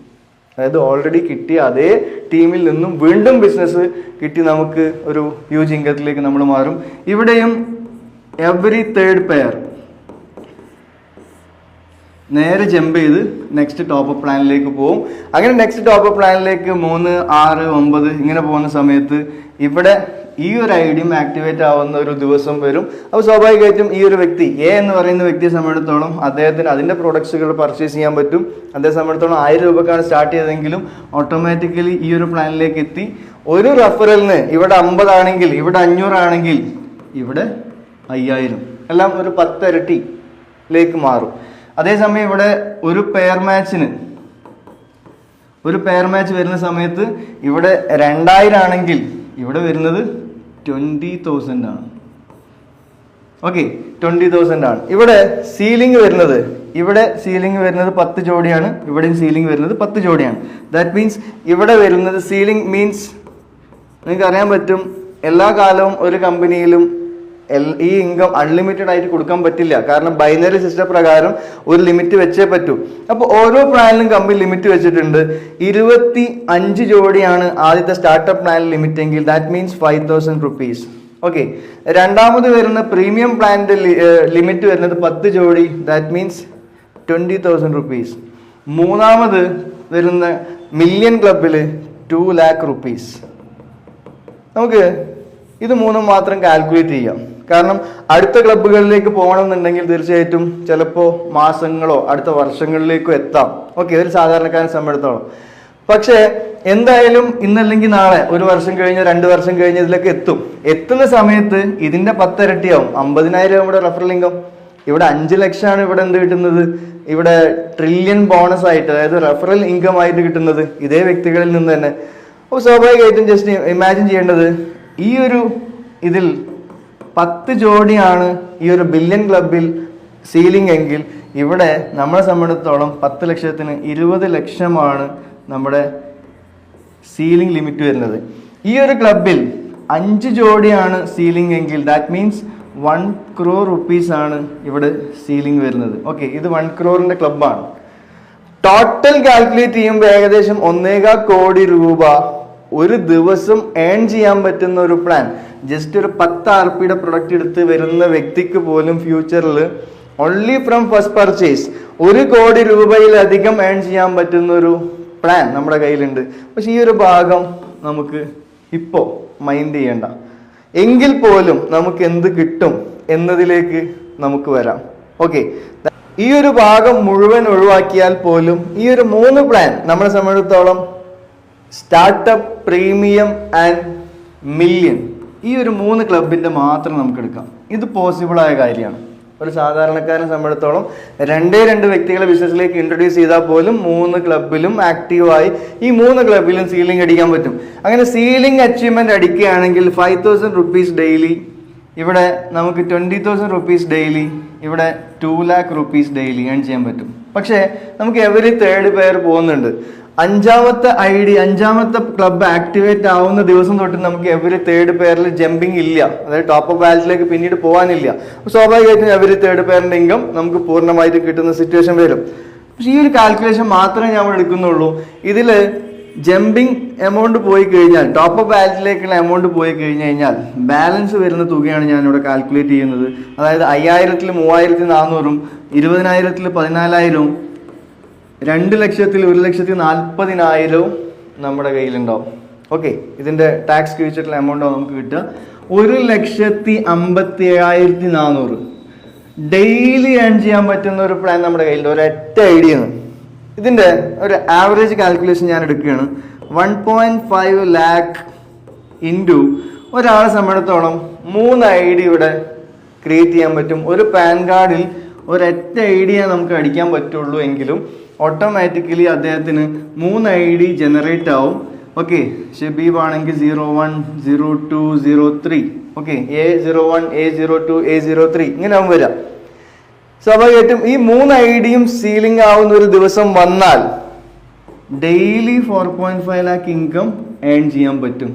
അതായത് ഓൾറെഡി കിട്ടിയ അതേ ടീമിൽ നിന്നും വീണ്ടും ബിസിനസ് കിട്ടി നമുക്ക് ഒരു ഹ്യൂജ് ഇൻകത്തിലേക്ക് നമ്മൾ മാറും. ഇവിടെയും എവറി തേർഡ് പെയർ നേരെ ജമ്പ് ചെയ്ത് നെക്സ്റ്റ് ടോപ്പ് അപ്പ് പ്ലാനിലേക്ക് പോകും. അങ്ങനെ നെക്സ്റ്റ് ടോപ്പ് അപ്പ് പ്ലാനിലേക്ക് 3, 6, 9 ഇങ്ങനെ പോകുന്ന സമയത്ത് ഇവിടെ ഈ ഒരു ഐഡിയും ആക്ടിവേറ്റ് ആവുന്ന ഒരു ദിവസം വരും. അപ്പോൾ സ്വാഭാവികമായിട്ടും ഈ ഒരു വ്യക്തി എ എന്ന് പറയുന്ന വ്യക്തിയെ സംബന്ധിച്ചിടത്തോളം അദ്ദേഹത്തിന് അതിന്റെ പ്രൊഡക്ട്സുകൾ പർച്ചേസ് ചെയ്യാൻ പറ്റും. അദ്ദേഹത്തെ സംബന്ധിച്ചിടത്തോളം 1000 രൂപക്കാണ് സ്റ്റാർട്ട് ചെയ്തതെങ്കിലും ഓട്ടോമാറ്റിക്കലി ഈ ഒരു പ്ലാനിലേക്ക് എത്തി. ഒരു റെഫറലിന് ഇവിടെ 50 ആണെങ്കിൽ ഇവിടെ 500 ആണെങ്കിൽ ഇവിടെ 5000 എല്ലാം ഒരു 10 ഇരട്ടിയിലേക്ക് മാറും. അതേസമയം ഇവിടെ ഒരു പെയർ മാച്ച് വരുന്ന സമയത്ത് ഇവിടെ 2000 ആണെങ്കിൽ ഇവിടെ വരുന്നത് 20,000 ആണ്. ഓക്കെ, 20,000 ആണ്. ഇവിടെ സീലിംഗ് വരുന്നത് 10 ജോഡിയാണ്, ഇവിടെയും സീലിംഗ് വരുന്നത് 10 ജോഡിയാണ്. ദാറ്റ് മീൻസ് ഇവിടെ വരുന്നത് സീലിംഗ് മീൻസ് നിങ്ങൾക്ക് അറിയാൻ പറ്റും എല്ലാ കാലവും ഒരു കമ്പനിയിലും ഈ ഇൻകം അൺലിമിറ്റഡ് ആയിട്ട് കൊടുക്കാൻ പറ്റില്ല. കാരണം ബൈനറി സിസ്റ്റം പ്രകാരം ഒരു ലിമിറ്റ് വെച്ചേ പറ്റൂ. അപ്പോൾ ഓരോ പ്ലാനിലും കമ്പനി ലിമിറ്റ് വെച്ചിട്ടുണ്ട്. 25 ജോഡിയാണ് ആദ്യത്തെ സ്റ്റാർട്ടപ്പ് പ്ലാനിൽ ലിമിറ്റ് എങ്കിൽ ദാറ്റ് മീൻസ് 5,000 rupees. ഓക്കെ, രണ്ടാമത് വരുന്ന പ്രീമിയം പ്ലാനിന്റെ ലിമിറ്റ് വരുന്നത് 10 ജോഡി, ദാറ്റ് മീൻസ് 20,000 rupees. മൂന്നാമത് വരുന്ന മില്യൺ ക്ലബില് 2 lakh rupees. നമുക്ക് ഇത് മൂന്നും മാത്രം കാൽക്കുലേറ്റ് ചെയ്യാം. കാരണം അടുത്ത ക്ലബ്ബുകളിലേക്ക് പോകണമെന്നുണ്ടെങ്കിൽ തീർച്ചയായിട്ടും ചിലപ്പോൾ മാസങ്ങളോ അടുത്ത വർഷങ്ങളിലേക്കോ എത്താം. ഓക്കെ, ഒരു സാധാരണക്കാരനെ സംബന്ധിച്ചിടത്തോളം. പക്ഷേ എന്തായാലും ഇന്നല്ലെങ്കിൽ നാളെ, ഒരു വർഷം കഴിഞ്ഞ് 2 വർഷം കഴിഞ്ഞ് ഇതിലേക്ക് എത്തുന്ന സമയത്ത് ഇതിന്റെ 10 ഇരട്ടിയാവും. 50,000 നമ്മുടെ റെഫറൽ ഇൻകം. ഇവിടെ 5 ലക്ഷമാണ് ഇവിടെ എന്ത് കിട്ടുന്നത്, ഇവിടെ ട്രില്യൺ ബോണസ് ആയിട്ട്, അതായത് റെഫറൽ ഇൻകം ആയിട്ട് കിട്ടുന്നത് ഇതേ വ്യക്തികളിൽ നിന്ന് തന്നെ. അപ്പോൾ സ്വാഭാവികമായിട്ടും ജസ്റ്റ് ഇമാജിൻ ചെയ്യേണ്ടത്, ഈ ഒരു ഇതിൽ 10 ജോഡിയാണ് ഈ ഒരു ബില്യൺ ക്ലബിൽ സീലിംഗ് എങ്കിൽ ഇവിടെ നമ്മളെ സംബന്ധിച്ചിടത്തോളം 10 ലക്ഷത്തിന് 20 ലക്ഷമാണ് നമ്മുടെ സീലിംഗ് ലിമിറ്റ് വരുന്നത്. ഈ ഒരു ക്ലബിൽ 5 ജോഡിയാണ് സീലിംഗ് എങ്കിൽ ദാറ്റ് മീൻസ് 1 crore rupees ആണ് ഇവിടെ സീലിംഗ് വരുന്നത്. ഓക്കെ, ഇത് 1 crore ക്ലബാണ്. ടോട്ടൽ കാൽക്കുലേറ്റ് ചെയ്യുമ്പോൾ ഏകദേശം 1.25 കോടി രൂപ ഒരു ദിവസം ഏൺ ചെയ്യാൻ പറ്റുന്ന ഒരു പ്ലാൻ. ജസ്റ്റ് ഒരു 10 RPയുടെ പ്രൊഡക്റ്റ് എടുത്ത് വരുന്ന വ്യക്തിക്ക് പോലും ഫ്യൂച്ചറിൽ ഓൺലി ഫ്രം ഫസ്റ്റ് പർച്ചേസ് 1 കോടി രൂപയിലധികം ഏൺ ചെയ്യാൻ പറ്റുന്ന ഒരു പ്ലാൻ നമ്മുടെ കയ്യിലുണ്ട്. പക്ഷെ ഈ ഒരു ഭാഗം നമുക്ക് ഇപ്പോൾ മൈൻഡ് ചെയ്യണ്ട. എങ്കിൽ പോലും നമുക്ക് എന്ത് കിട്ടും എന്നതിലേക്ക് നമുക്ക് വരാം. ഓക്കെ, ഈ ഒരു ഭാഗം മുഴുവൻ ഒഴിവാക്കിയാൽ പോലും ഈ ഒരു 3 പ്ലാൻ നമ്മളെ സംബന്ധിച്ചിടത്തോളം സ്റ്റാർട്ടപ്പ്, പ്രീമിയം ആൻഡ് മില്യൺ, ഈ ഒരു 3 ക്ലബിന്റെ മാത്രം നമുക്ക് എടുക്കാം. ഇത് പോസിബിൾ ആയ കാര്യമാണ്. ഒരു സാധാരണക്കാരനെ സംബന്ധിച്ചിടത്തോളം 2 വ്യക്തികളെ ബിസിനസ്സിലേക്ക് ഇൻട്രൊഡ്യൂസ് ചെയ്താൽ പോലും 3 ക്ലബിലും ആക്റ്റീവായി ഈ 3 ക്ലബിലും സീലിംഗ് അടിക്കാൻ പറ്റും. അങ്ങനെ സീലിംഗ് അച്ചീവ്മെന്റ് അടിക്കുകയാണെങ്കിൽ 5,000 rupees ഡെയിലി, ഇവിടെ നമുക്ക് 20,000 rupees ഡെയിലി, ഇവിടെ 2 lakh rupees ഡെയിലി ഏൺ ചെയ്യാൻ പറ്റും. പക്ഷേ നമുക്ക് എവരി 3rd പേർ പോകുന്നുണ്ട്. 5ാമത്തെ ക്ലബ്ബ് ആക്ടിവേറ്റ് ആവുന്ന ദിവസം തൊട്ട് നമുക്ക് എവരി 3rd പേരിൽ ജമ്പിങ് ഇല്ല, അതായത് ടോപ്പ് ഓഫ് ബാലൻസിലേക്ക് പിന്നീട് പോകാനില്ല. സ്വാഭാവികമായിട്ടും എവരി 3rd പേരിന്റെ ഇൻകം നമുക്ക് പൂർണ്ണമായിട്ട് കിട്ടുന്ന സിറ്റുവേഷൻ വരും. പക്ഷെ ഈ ഒരു കാൽക്കുലേഷൻ മാത്രമേ നമ്മൾ എടുക്കുന്നുള്ളൂ. ഇതിൽ ജമ്പിങ് എമൗണ്ട് പോയി കഴിഞ്ഞാൽ, ടോപ്പ് ഓഫ് ബാലൻസിലേക്കുള്ള എമൗണ്ട് പോയി കഴിഞ്ഞാൽ ബാലൻസ് വരുന്ന തുകയാണ് ഞാനിവിടെ കാൽക്കുലേറ്റ് ചെയ്യുന്നത്. അതായത് 5,000-ൽ 3,400-ഉം 20,000-ൽ 14,000-ഉം 2 ലക്ഷത്തിൽ 1,40,40,000 നമ്മുടെ കയ്യിലുണ്ടാവും. ഓക്കെ, ഇതിന്റെ ടാക്സ് കിഴിച്ചിട്ടുള്ള എമൗണ്ട് നമുക്ക് കിട്ടുക 1,57,400 ഡെയിലി ഏൺ ചെയ്യാൻ പറ്റുന്ന ഒരു പ്ലാൻ നമ്മുടെ കയ്യിലുണ്ട്. ഒരൊറ്റ ഐഡിയ ആണ്. ഇതിന്റെ ഒരു ആവറേജ് കാൽക്കുലേഷൻ ഞാൻ എടുക്കുകയാണ്. 1.5 lakh ഇൻറ്റു ഒരാളെ സംബന്ധിച്ചിടത്തോളം 3 ID ഇവിടെ ക്രിയേറ്റ് ചെയ്യാൻ പറ്റും. ഒരു പാൻ കാർഡിൽ ഒരൊറ്റ ID നമുക്ക് അടിക്കാൻ പറ്റുള്ളൂ എങ്കിലും ഓട്ടോമാറ്റിക്കലി അദ്ദേഹത്തിന് 3 ID ജനറേറ്റ് ആവും. ഓക്കെ, ഷബീബ് ആണെങ്കിൽ 01, 02, 03, ഓക്കെ, A01, A02, A03 ഇങ്ങനെ ആവും വരാം. സ്വാഭാവികമായിട്ടും ഈ 3 IDയും സീലിംഗ് ആവുന്ന ഒരു ദിവസം വന്നാൽ ഡെയിലി 4.5 lakh ഇൻകം ഏൺ ചെയ്യാൻ പറ്റും.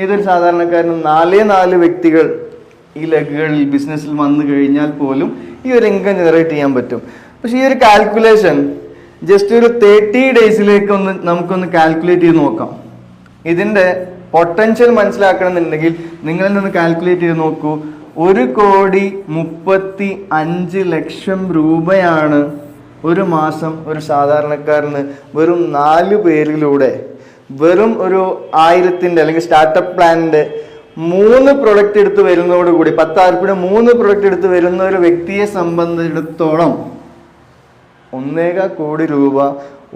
ഏതൊരു സാധാരണക്കാരനും 4 വ്യക്തികൾ ഈ ലെഗുകളിൽ ബിസിനസ്സിൽ വന്നു കഴിഞ്ഞാൽ പോലും ഈ ഒരു ഇൻകം ജനറേറ്റ് ചെയ്യാൻ പറ്റും. പക്ഷെ ഈ ഒരു കാൽക്കുലേഷൻ ജസ്റ്റ് ഒരു 30 ഡേയ്സിലേക്ക് നമുക്കൊന്ന് കാൽക്കുലേറ്റ് ചെയ്ത് നോക്കാം. ഇതിന്റെ പൊട്ടൻഷ്യൽ മനസ്സിലാക്കണമെന്നുണ്ടെങ്കിൽ നിങ്ങളിൽ നിന്ന് കാൽക്കുലേറ്റ് ചെയ്ത് നോക്കൂ. 1,35,00,000 രൂപയാണ് ഒരു മാസം ഒരു സാധാരണക്കാരന് വെറും 4 പേരിലൂടെ, വെറും ഒരു 1000-ന്റെ അല്ലെങ്കിൽ സ്റ്റാർട്ടപ്പ് പ്ലാനിന്റെ 3 പ്രൊഡക്റ്റ് എടുത്ത് വരുന്നതോടുകൂടി 10 RPയുടെ 3 പ്രൊഡക്റ്റ് എടുത്ത് വരുന്ന ഒരു വ്യക്തിയെ സംബന്ധിച്ചിടത്തോളം 1.25 കോടി രൂപ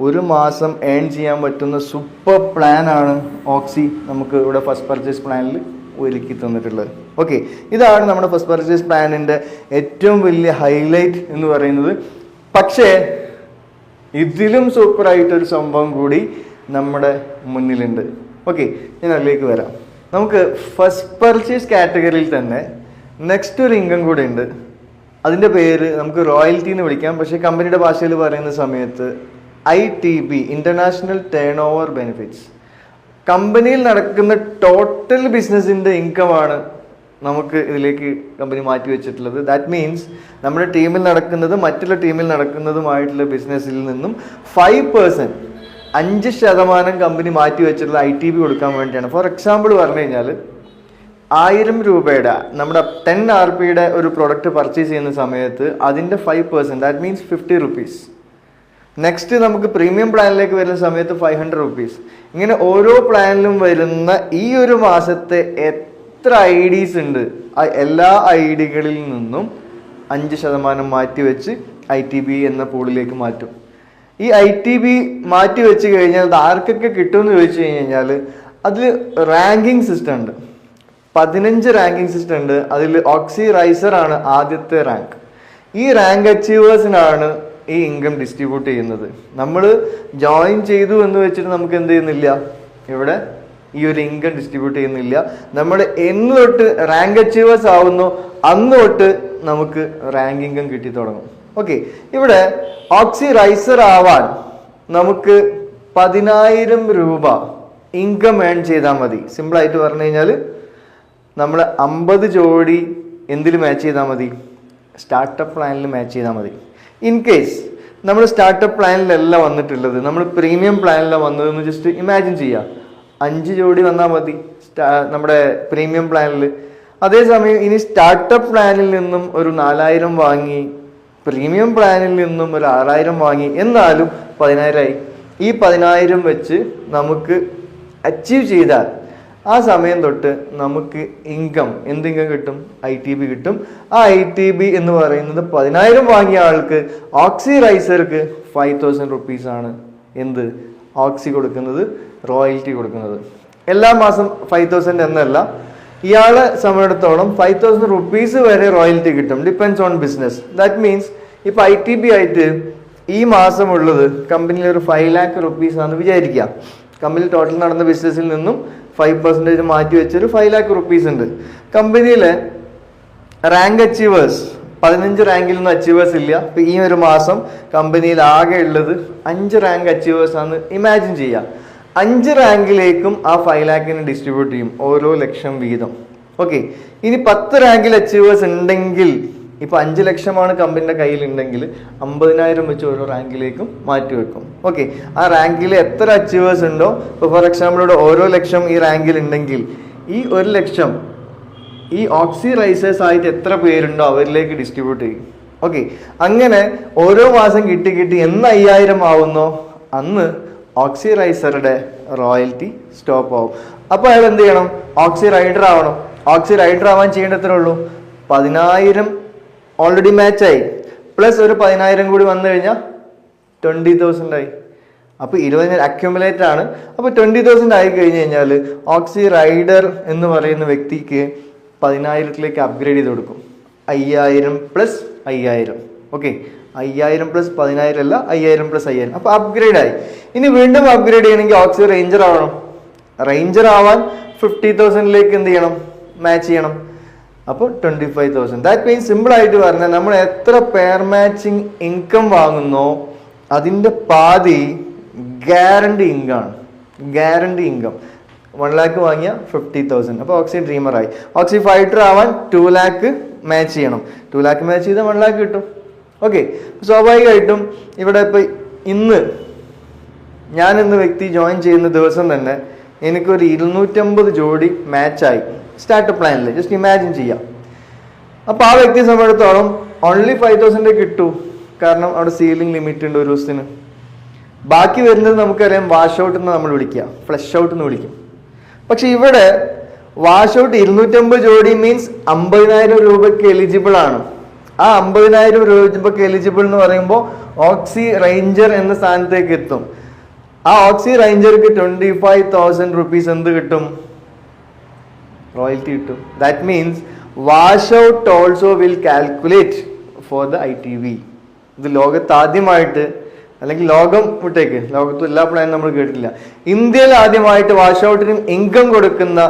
ഒരു മാസം ഏൺ ചെയ്യാൻ പറ്റുന്ന സൂപ്പർ പ്ലാൻ ആണ് ഓക്സി നമുക്ക് ഇവിടെ ഫസ്റ്റ് പർച്ചേസ് പ്ലാനിൽ ഒരുക്കി തന്നിട്ടുള്ളത്. ഓക്കെ, ഇതാണ് നമ്മുടെ ഫസ്റ്റ് പർച്ചേസ് പ്ലാനിന്റെ ഏറ്റവും വലിയ ഹൈലൈറ്റ് എന്ന് പറയുന്നത്. പക്ഷേ ഇതിലും സൂപ്പറായിട്ടൊരു സംഭവം കൂടി നമ്മുടെ മുന്നിലുണ്ട്. ഓക്കെ, ഞാൻ അതിലേക്ക് വരാം. നമുക്ക് ഫസ്റ്റ് പർച്ചേസ് കാറ്റഗറിയിൽ തന്നെ നെക്സ്റ്റ് ഒരു ഇൻകം കൂടെ ഉണ്ട്. അതിൻ്റെ പേര് നമുക്ക് റോയൽറ്റി എന്ന് വിളിക്കാം. പക്ഷേ കമ്പനിയുടെ ഭാഷയിൽ പറയുന്ന സമയത്ത് ITB, international turn over benefits. കമ്പനിയിൽ നടക്കുന്ന ടോട്ടൽ ബിസിനസിന്റെ ഇൻകമാണ് നമുക്ക് ഇതിലേക്ക് കമ്പനി മാറ്റി വെച്ചിട്ടുള്ളത്. ദാറ്റ് മീൻസ് നമ്മുടെ ടീമിൽ നടക്കുന്നത് മറ്റുള്ള ടീമിൽ നടക്കുന്നതുമായിട്ടുള്ള ബിസിനസ്സിൽ നിന്നും 5%, 5% കമ്പനി മാറ്റി വെച്ചിട്ടുള്ള ITB കൊടുക്കാൻ വേണ്ടിയാണ്. ഫോർ എക്സാമ്പിൾ പറഞ്ഞു കഴിഞ്ഞാൽ 1000 രൂപയുടെ നമ്മുടെ 10 RPയുടെ ഒരു പ്രൊഡക്റ്റ് പർച്ചേസ് ചെയ്യുന്ന സമയത്ത് അതിൻ്റെ 5%, ദാറ്റ് മീൻസ് 50 rupees. നെക്സ്റ്റ് നമുക്ക് പ്രീമിയം പ്ലാനിലേക്ക് വരുന്ന സമയത്ത് 500 റുപ്പീസ്. ഇങ്ങനെ ഓരോ പ്ലാനിലും വരുന്ന ഈ ഒരു മാസത്തെ എത്ര IDs ഉണ്ട്, ആ എല്ലാ IDകളിൽ നിന്നും 5% മാറ്റിവെച്ച് ITB എന്ന പൂളിലേക്ക് മാറ്റും. ഈ ITB മാറ്റി വെച്ച് കഴിഞ്ഞാൽ അത് ആർക്കൊക്കെ കിട്ടുമെന്ന് ചോദിച്ചു കഴിഞ്ഞാൽ അതിൽ റാങ്കിങ് സിസ്റ്റം ഉണ്ട്. 15 റാങ്കിങ് സിസ്റ്റം ഉണ്ട്. അതിൽ ഓക്സി റൈസർ ആണ് ആദ്യത്തെ റാങ്ക്. ഈ റാങ്ക് അച്ചീവേഴ്സിനാണ് ഈ ഇൻകം ഡിസ്ട്രിബ്യൂട്ട് ചെയ്യുന്നത്. നമ്മൾ ജോയിൻ ചെയ്തു എന്ന് വെച്ചിട്ട് നമുക്ക് എന്ത് ചെയ്യുന്നില്ല, ഇവിടെ ഈ ഒരു ഇൻകം ഡിസ്ട്രിബ്യൂട്ട് ചെയ്യുന്നില്ല. നമ്മൾ എന്ന് തൊട്ട് റാങ്ക് അച്ചീവേഴ്സ് ആവുന്നു അന്ന് തൊട്ട് നമുക്ക് റാങ്ക് ഇൻകം കിട്ടി തുടങ്ങും. ഓക്കെ, ഇവിടെ ഓക്സി റൈസർ ആവാൻ നമുക്ക് 10,000 രൂപ ഇൻകം ഏൺ ചെയ്താൽ മതി. സിമ്പിളായിട്ട് പറഞ്ഞു കഴിഞ്ഞാൽ നമ്മൾ 50 ജോഡി എന്തിൽ മാച്ച് ചെയ്താൽ മതി, സ്റ്റാർട്ടപ്പ് പ്ലാനിൽ മാച്ച് ചെയ്താൽ മതി. ഇൻ കേസ് നമ്മൾ സ്റ്റാർട്ടപ്പ് പ്ലാനിലല്ല വന്നിട്ടുള്ളത്, നമ്മൾ പ്രീമിയം പ്ലാനിലാണ് വന്നതെന്ന് ജസ്റ്റ് ഇമാജിൻ ചെയ്യുക. 5 ജോഡി വന്നാൽ മതി നമ്മുടെ പ്രീമിയം പ്ലാനിൽ. അതേസമയം ഇനി സ്റ്റാർട്ടപ്പ് പ്ലാനിൽ നിന്നും ഒരു 4,000 വാങ്ങി, പ്രീമിയം പ്ലാനിൽ നിന്നും ഒരു 6,000 വാങ്ങി, എന്നാലും 10,000 ആയി. ഈ 10,000 വെച്ച് നമുക്ക് അച്ചീവ് ചെയ്താൽ ആ സമയം തൊട്ട് നമുക്ക് ഇൻകം, എന്ത് ഇൻകം കിട്ടും, ITB കിട്ടും. ആ ITB എന്ന് പറയുന്നത് 10,000 വാങ്ങിയ ആൾക്ക് ഓക്സി റൈസർക്ക് 5,000 റുപ്പീസ് ആണ് എന്ത് ഓക്സി കൊടുക്കുന്നത്, റോയൽറ്റി കൊടുക്കുന്നത്. എല്ലാ മാസം 5,000 എന്നല്ല, ഇയാളെ സംബന്ധിച്ചിടത്തോളം 5,000 റുപ്പീസ് വരെ റോയൽറ്റി കിട്ടും. Depends own business. That means ഇപ്പൊ ITB ആയിട്ട് ഈ മാസം ഉള്ളത് കമ്പനിയിൽ ഒരു 5 lakh റുപ്പീസ് ആണെന്ന് വിചാരിക്കുക. കമ്പനി ടോട്ടൽ നടന്ന ബിസിനസ്സിൽ നിന്നും 5% മാറ്റി വെച്ചൊരു 5 lakh റുപ്പീസ് ഉണ്ട്. കമ്പനിയിലെ റാങ്ക് അച്ചീവേഴ്സ് 15 റാങ്കിലൊന്നും അച്ചീവേഴ്സ് ഇല്ല. ഇപ്പൊ ഈ ഒരു മാസം കമ്പനിയിൽ ആകെ ഉള്ളത് 5 റാങ്ക് അച്ചീവേഴ്സ് ആണ് ഇമാജിൻ ചെയ്യുക. 5 റാങ്കിലേക്കും ആ 5 lakhന് ഡിസ്ട്രിബ്യൂട്ട് ചെയ്യും, ഓരോ 1,00,000 വീതം. ഓക്കെ, ഇനി 10 റാങ്കിൽ അച്ചീവേഴ്സ് ഉണ്ടെങ്കിൽ, ഇപ്പൊ 5 ലക്ഷമാണ് കമ്പനിയുടെ കയ്യിൽ ഉണ്ടെങ്കിൽ 50,000 വെച്ച് ഓരോ റാങ്കിലേക്കും മാറ്റി വെക്കും. ഓക്കെ, ആ റാങ്കിൽ എത്ര അച്ചീവേഴ്സ് ഉണ്ടോ, ഇപ്പൊ ഫോർ എക്സാമ്പിൾ ഇവിടെ ഓരോ 1,00,000 ഈ റാങ്കിൽ ഉണ്ടെങ്കിൽ ഈ 1,00,000 ഈ ഓക്സി റൈസേഴ്സ് ആയിട്ട് എത്ര പേരുണ്ടോ അവരിലേക്ക് ഡിസ്ട്രിബ്യൂട്ട് ചെയ്യും. ഓക്കെ, അങ്ങനെ ഓരോ മാസം കിട്ടി എന്ന് 5,000 ആവുന്നോ അന്ന് ഓക്സി റൈസറുടെ റോയൽറ്റി സ്റ്റോപ്പ് ആവും. അപ്പൊ അയാൾ എന്ത് ചെയ്യണം, ഓക്സി റൈഡർ ആവണം. ഓക്സി റൈഡർ ആവാൻ ചെയ്യേണ്ടത്രേ ഉള്ളൂ, 10,000 ഓൾറെഡി മാച്ച് ആയി, പ്ലസ് ഒരു 10,000 കൂടി വന്നു കഴിഞ്ഞാൽ 20,000 ആയി. അപ്പൊ 20,000 അക്യുമുലേറ്റ് ആണ്. അപ്പൊ 20,000 ആയി കഴിഞ്ഞ് കഴിഞ്ഞാൽ ഓക്സി റൈഡർ എന്ന് പറയുന്ന വ്യക്തിക്ക് 10,000ലേക്ക് അപ്ഗ്രേഡ് ചെയ്ത് കൊടുക്കും. 5,000 പ്ലസ് 5,000. ഓക്കെ, 5,000 പ്ലസ് 10,000 അല്ല, 5,000 പ്ലസ് 5,000. അപ്പൊ അപ്ഗ്രേഡ് ആയി. ഇനി വീണ്ടും അപ്ഗ്രേഡ് ചെയ്യണമെങ്കിൽ ഓക്സി റേഞ്ചർ ആവണം. റേഞ്ചർ ആവാൻ 50,000ലേക്ക് എന്ത് ചെയ്യണം, മാച്ച് ചെയ്യണം. അപ്പോൾ 25,000. ദാറ്റ് മീൻസ് സിമ്പിൾ ആയിട്ട് പറഞ്ഞാൽ നമ്മൾ എത്ര പെയർ മാച്ചിങ് ഇൻകം വാങ്ങുന്നോ അതിന്റെ പാതി ഗ്യാരണ്ടി ഇൻകം ആണ്. ഗ്യാരണ്ടി ഇൻകം 1 lakh വാങ്ങിയ 50,000. അപ്പോൾ ഓക്സി ഡ്രീമർ ആയി. ഓക്സി ഫൈറ്റർ ആവാൻ 2 lakh മാച്ച് ചെയ്യണം. 2 lakh മാച്ച് ചെയ്താൽ 1 lakh കിട്ടും. ഓക്കെ, സ്വാഭാവികമായിട്ടും ഇവിടെ ഇപ്പൊ ഞാൻ ഇന്ന് വ്യക്തി ജോയിൻ ചെയ്യുന്ന ദിവസം തന്നെ എനിക്കൊരു 250 ജോഡി മാച്ചായി സ്റ്റാർട്ടപ്പ് പ്ലാനിൽ. ജസ്റ്റ് ഇമാജിൻ ചെയ്യാം. അപ്പൊ ആ വ്യക്തിയെ സംബന്ധിച്ചിടത്തോളം ഓൺലി 5,000 കിട്ടൂ, കാരണം അവിടെ സീലിംഗ് ലിമിറ്റ് ഉണ്ട് ഒരു ദിവസത്തിന്. ബാക്കി വരുന്നത് നമുക്കറിയാം വാഷ് ഔട്ട് എന്ന് നമ്മൾ വിളിക്കുക, ഫ്ലഷ് ഔട്ട് എന്ന് വിളിക്കും. പക്ഷെ ഇവിടെ വാഷ് ഔട്ട് 250 ജോഡി മീൻസ് 50,000 രൂപയ്ക്ക് എലിജിബിൾ ആണ്. ആ 50,000 രൂപയ്ക്ക് എലിജിബിൾ എന്ന് പറയുമ്പോൾ ഓക്സി റേഞ്ചർ എന്ന സ്ഥാനത്തേക്ക് എത്തും. ആ ഓക്സി റേഞ്ചർക്ക് 25,000 റുപ്പീസ് എന്ത് കിട്ടും, റോയൽറ്റി കിട്ടും. That means wash out also will calculate for the ITB. ഇത് ലോകത്ത് ആദ്യമായിട്ട്, അല്ലെങ്കിൽ ലോകം വിട്ടേക്ക്, ലോകത്ത് എല്ലാ പ്ലാനും നമ്മൾ കേട്ടിട്ടില്ല, ഇന്ത്യയിൽ ആദ്യമായിട്ട് വാഷ് ഔട്ടിന് ഇൻകം കൊടുക്കുന്ന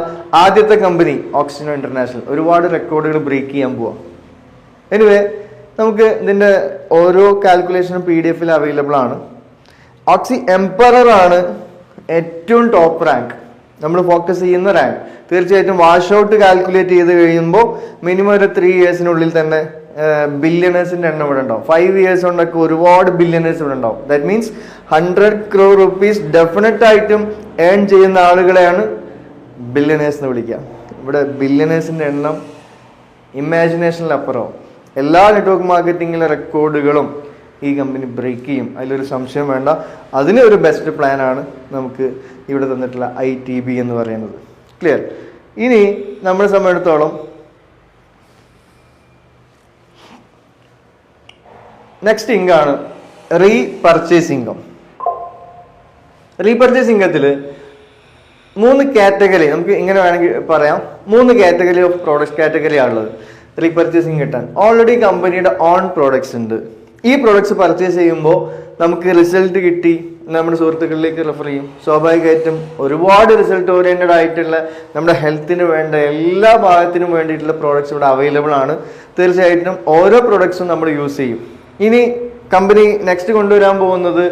ആദ്യത്തെ കമ്പനി ഓക്സിജൻ ഇന്റർനാഷണൽ. ഒരുപാട് റെക്കോർഡുകൾ ബ്രേക്ക് ചെയ്യാൻ പോവാം. എനിവേ, നമുക്ക് ഇതിന്റെ ഓരോ കാൽക്കുലേഷനും PDF അവൈലബിൾ ആണ്. ഓക്സി എംപറർ ആണ് ഏറ്റവും ടോപ്പ് റാങ്ക്, നമ്മൾ ഫോക്കസ് ചെയ്യുന്ന റാങ്ക്. തീർച്ചയായിട്ടും വാഷ് ഔട്ട് കാൽക്കുലേറ്റ് ചെയ്ത് കഴിയുമ്പോൾ മിനിമം ഒരു 3 ഇയേഴ്സിനുള്ളിൽ തന്നെ ബില്യണേഴ്സിന്റെ എണ്ണം ഇവിടെ ഉണ്ടാവും. 5 ഇയേഴ്സ് കൊണ്ടൊക്കെ ഒരുപാട് ബില്യണേഴ്സ് ഇവിടെ ഉണ്ടാവും. That means 100 crore rupees definite ആയിട്ടും ഏൺ ചെയ്യുന്ന ആളുകളെയാണ് ബില്യണേഴ്സ് എന്ന് വിളിക്കുക. ഇവിടെ ബില്യണേഴ്സിന്റെ എണ്ണം ഇമാജിനേഷനിൽ അപ്പുറം. എല്ലാ നെറ്റ്വർക്ക് മാർക്കറ്റിംഗിലെ റെക്കോർഡുകളും ഈ കമ്പനി ബ്രേക്ക് ചെയ്യും, അതിലൊരു സംശയം വേണ്ട. അതിന് ഒരു ബെസ്റ്റ് പ്ലാനാണ് നമുക്ക് ഇവിടെ തന്നിട്ടുള്ള ITB എന്ന് പറയുന്നത്. ക്ലിയർ? ഇനി നമ്മളെ സംബന്ധിച്ചിടത്തോളം നെക്സ്റ്റ് ഇൻകമാണ് റീപർച്ചേസ് ഇൻകം. റീപർച്ചേസ് ഇൻകത്തിൽ 3 കാറ്റഗറി നമുക്ക് ഇങ്ങനെ വേണമെങ്കിൽ പറയാം. 3 കാറ്റഗറി ഓഫ് പ്രോഡക്റ്റ് കാറ്റഗറിയാണുള്ളത് റീപർച്ചേസിങ് കിട്ടാൻ. ഓൾറെഡി കമ്പനിയുടെ ഓൺ പ്രോഡക്ട്സ് ഉണ്ട്. ഈ പ്രോഡക്ട്സ് പർച്ചേസ് ചെയ്യുമ്പോൾ നമുക്ക് റിസൾട്ട് കിട്ടി, നമ്മുടെ സുഹൃത്തുക്കളിലേക്ക് റെഫർ ചെയ്യും. സ്വാഭാവികമായിട്ടും ഒരുപാട് റിസൾട്ട് ഓറിയന്റഡ് ആയിട്ടുള്ള നമ്മുടെ ഹെൽത്തിന് വേണ്ട എല്ലാ ഭാഗത്തിനും വേണ്ടിയിട്ടുള്ള പ്രോഡക്ട്സ് ഇവിടെ അവൈലബിൾ ആണ്. തീർച്ചയായിട്ടും ഓരോ പ്രോഡക്ട്സും നമ്മൾ യൂസ് ചെയ്യും. ഇനി കമ്പനി നെക്സ്റ്റ് കൊണ്ടുവരാൻ പോകുന്നത്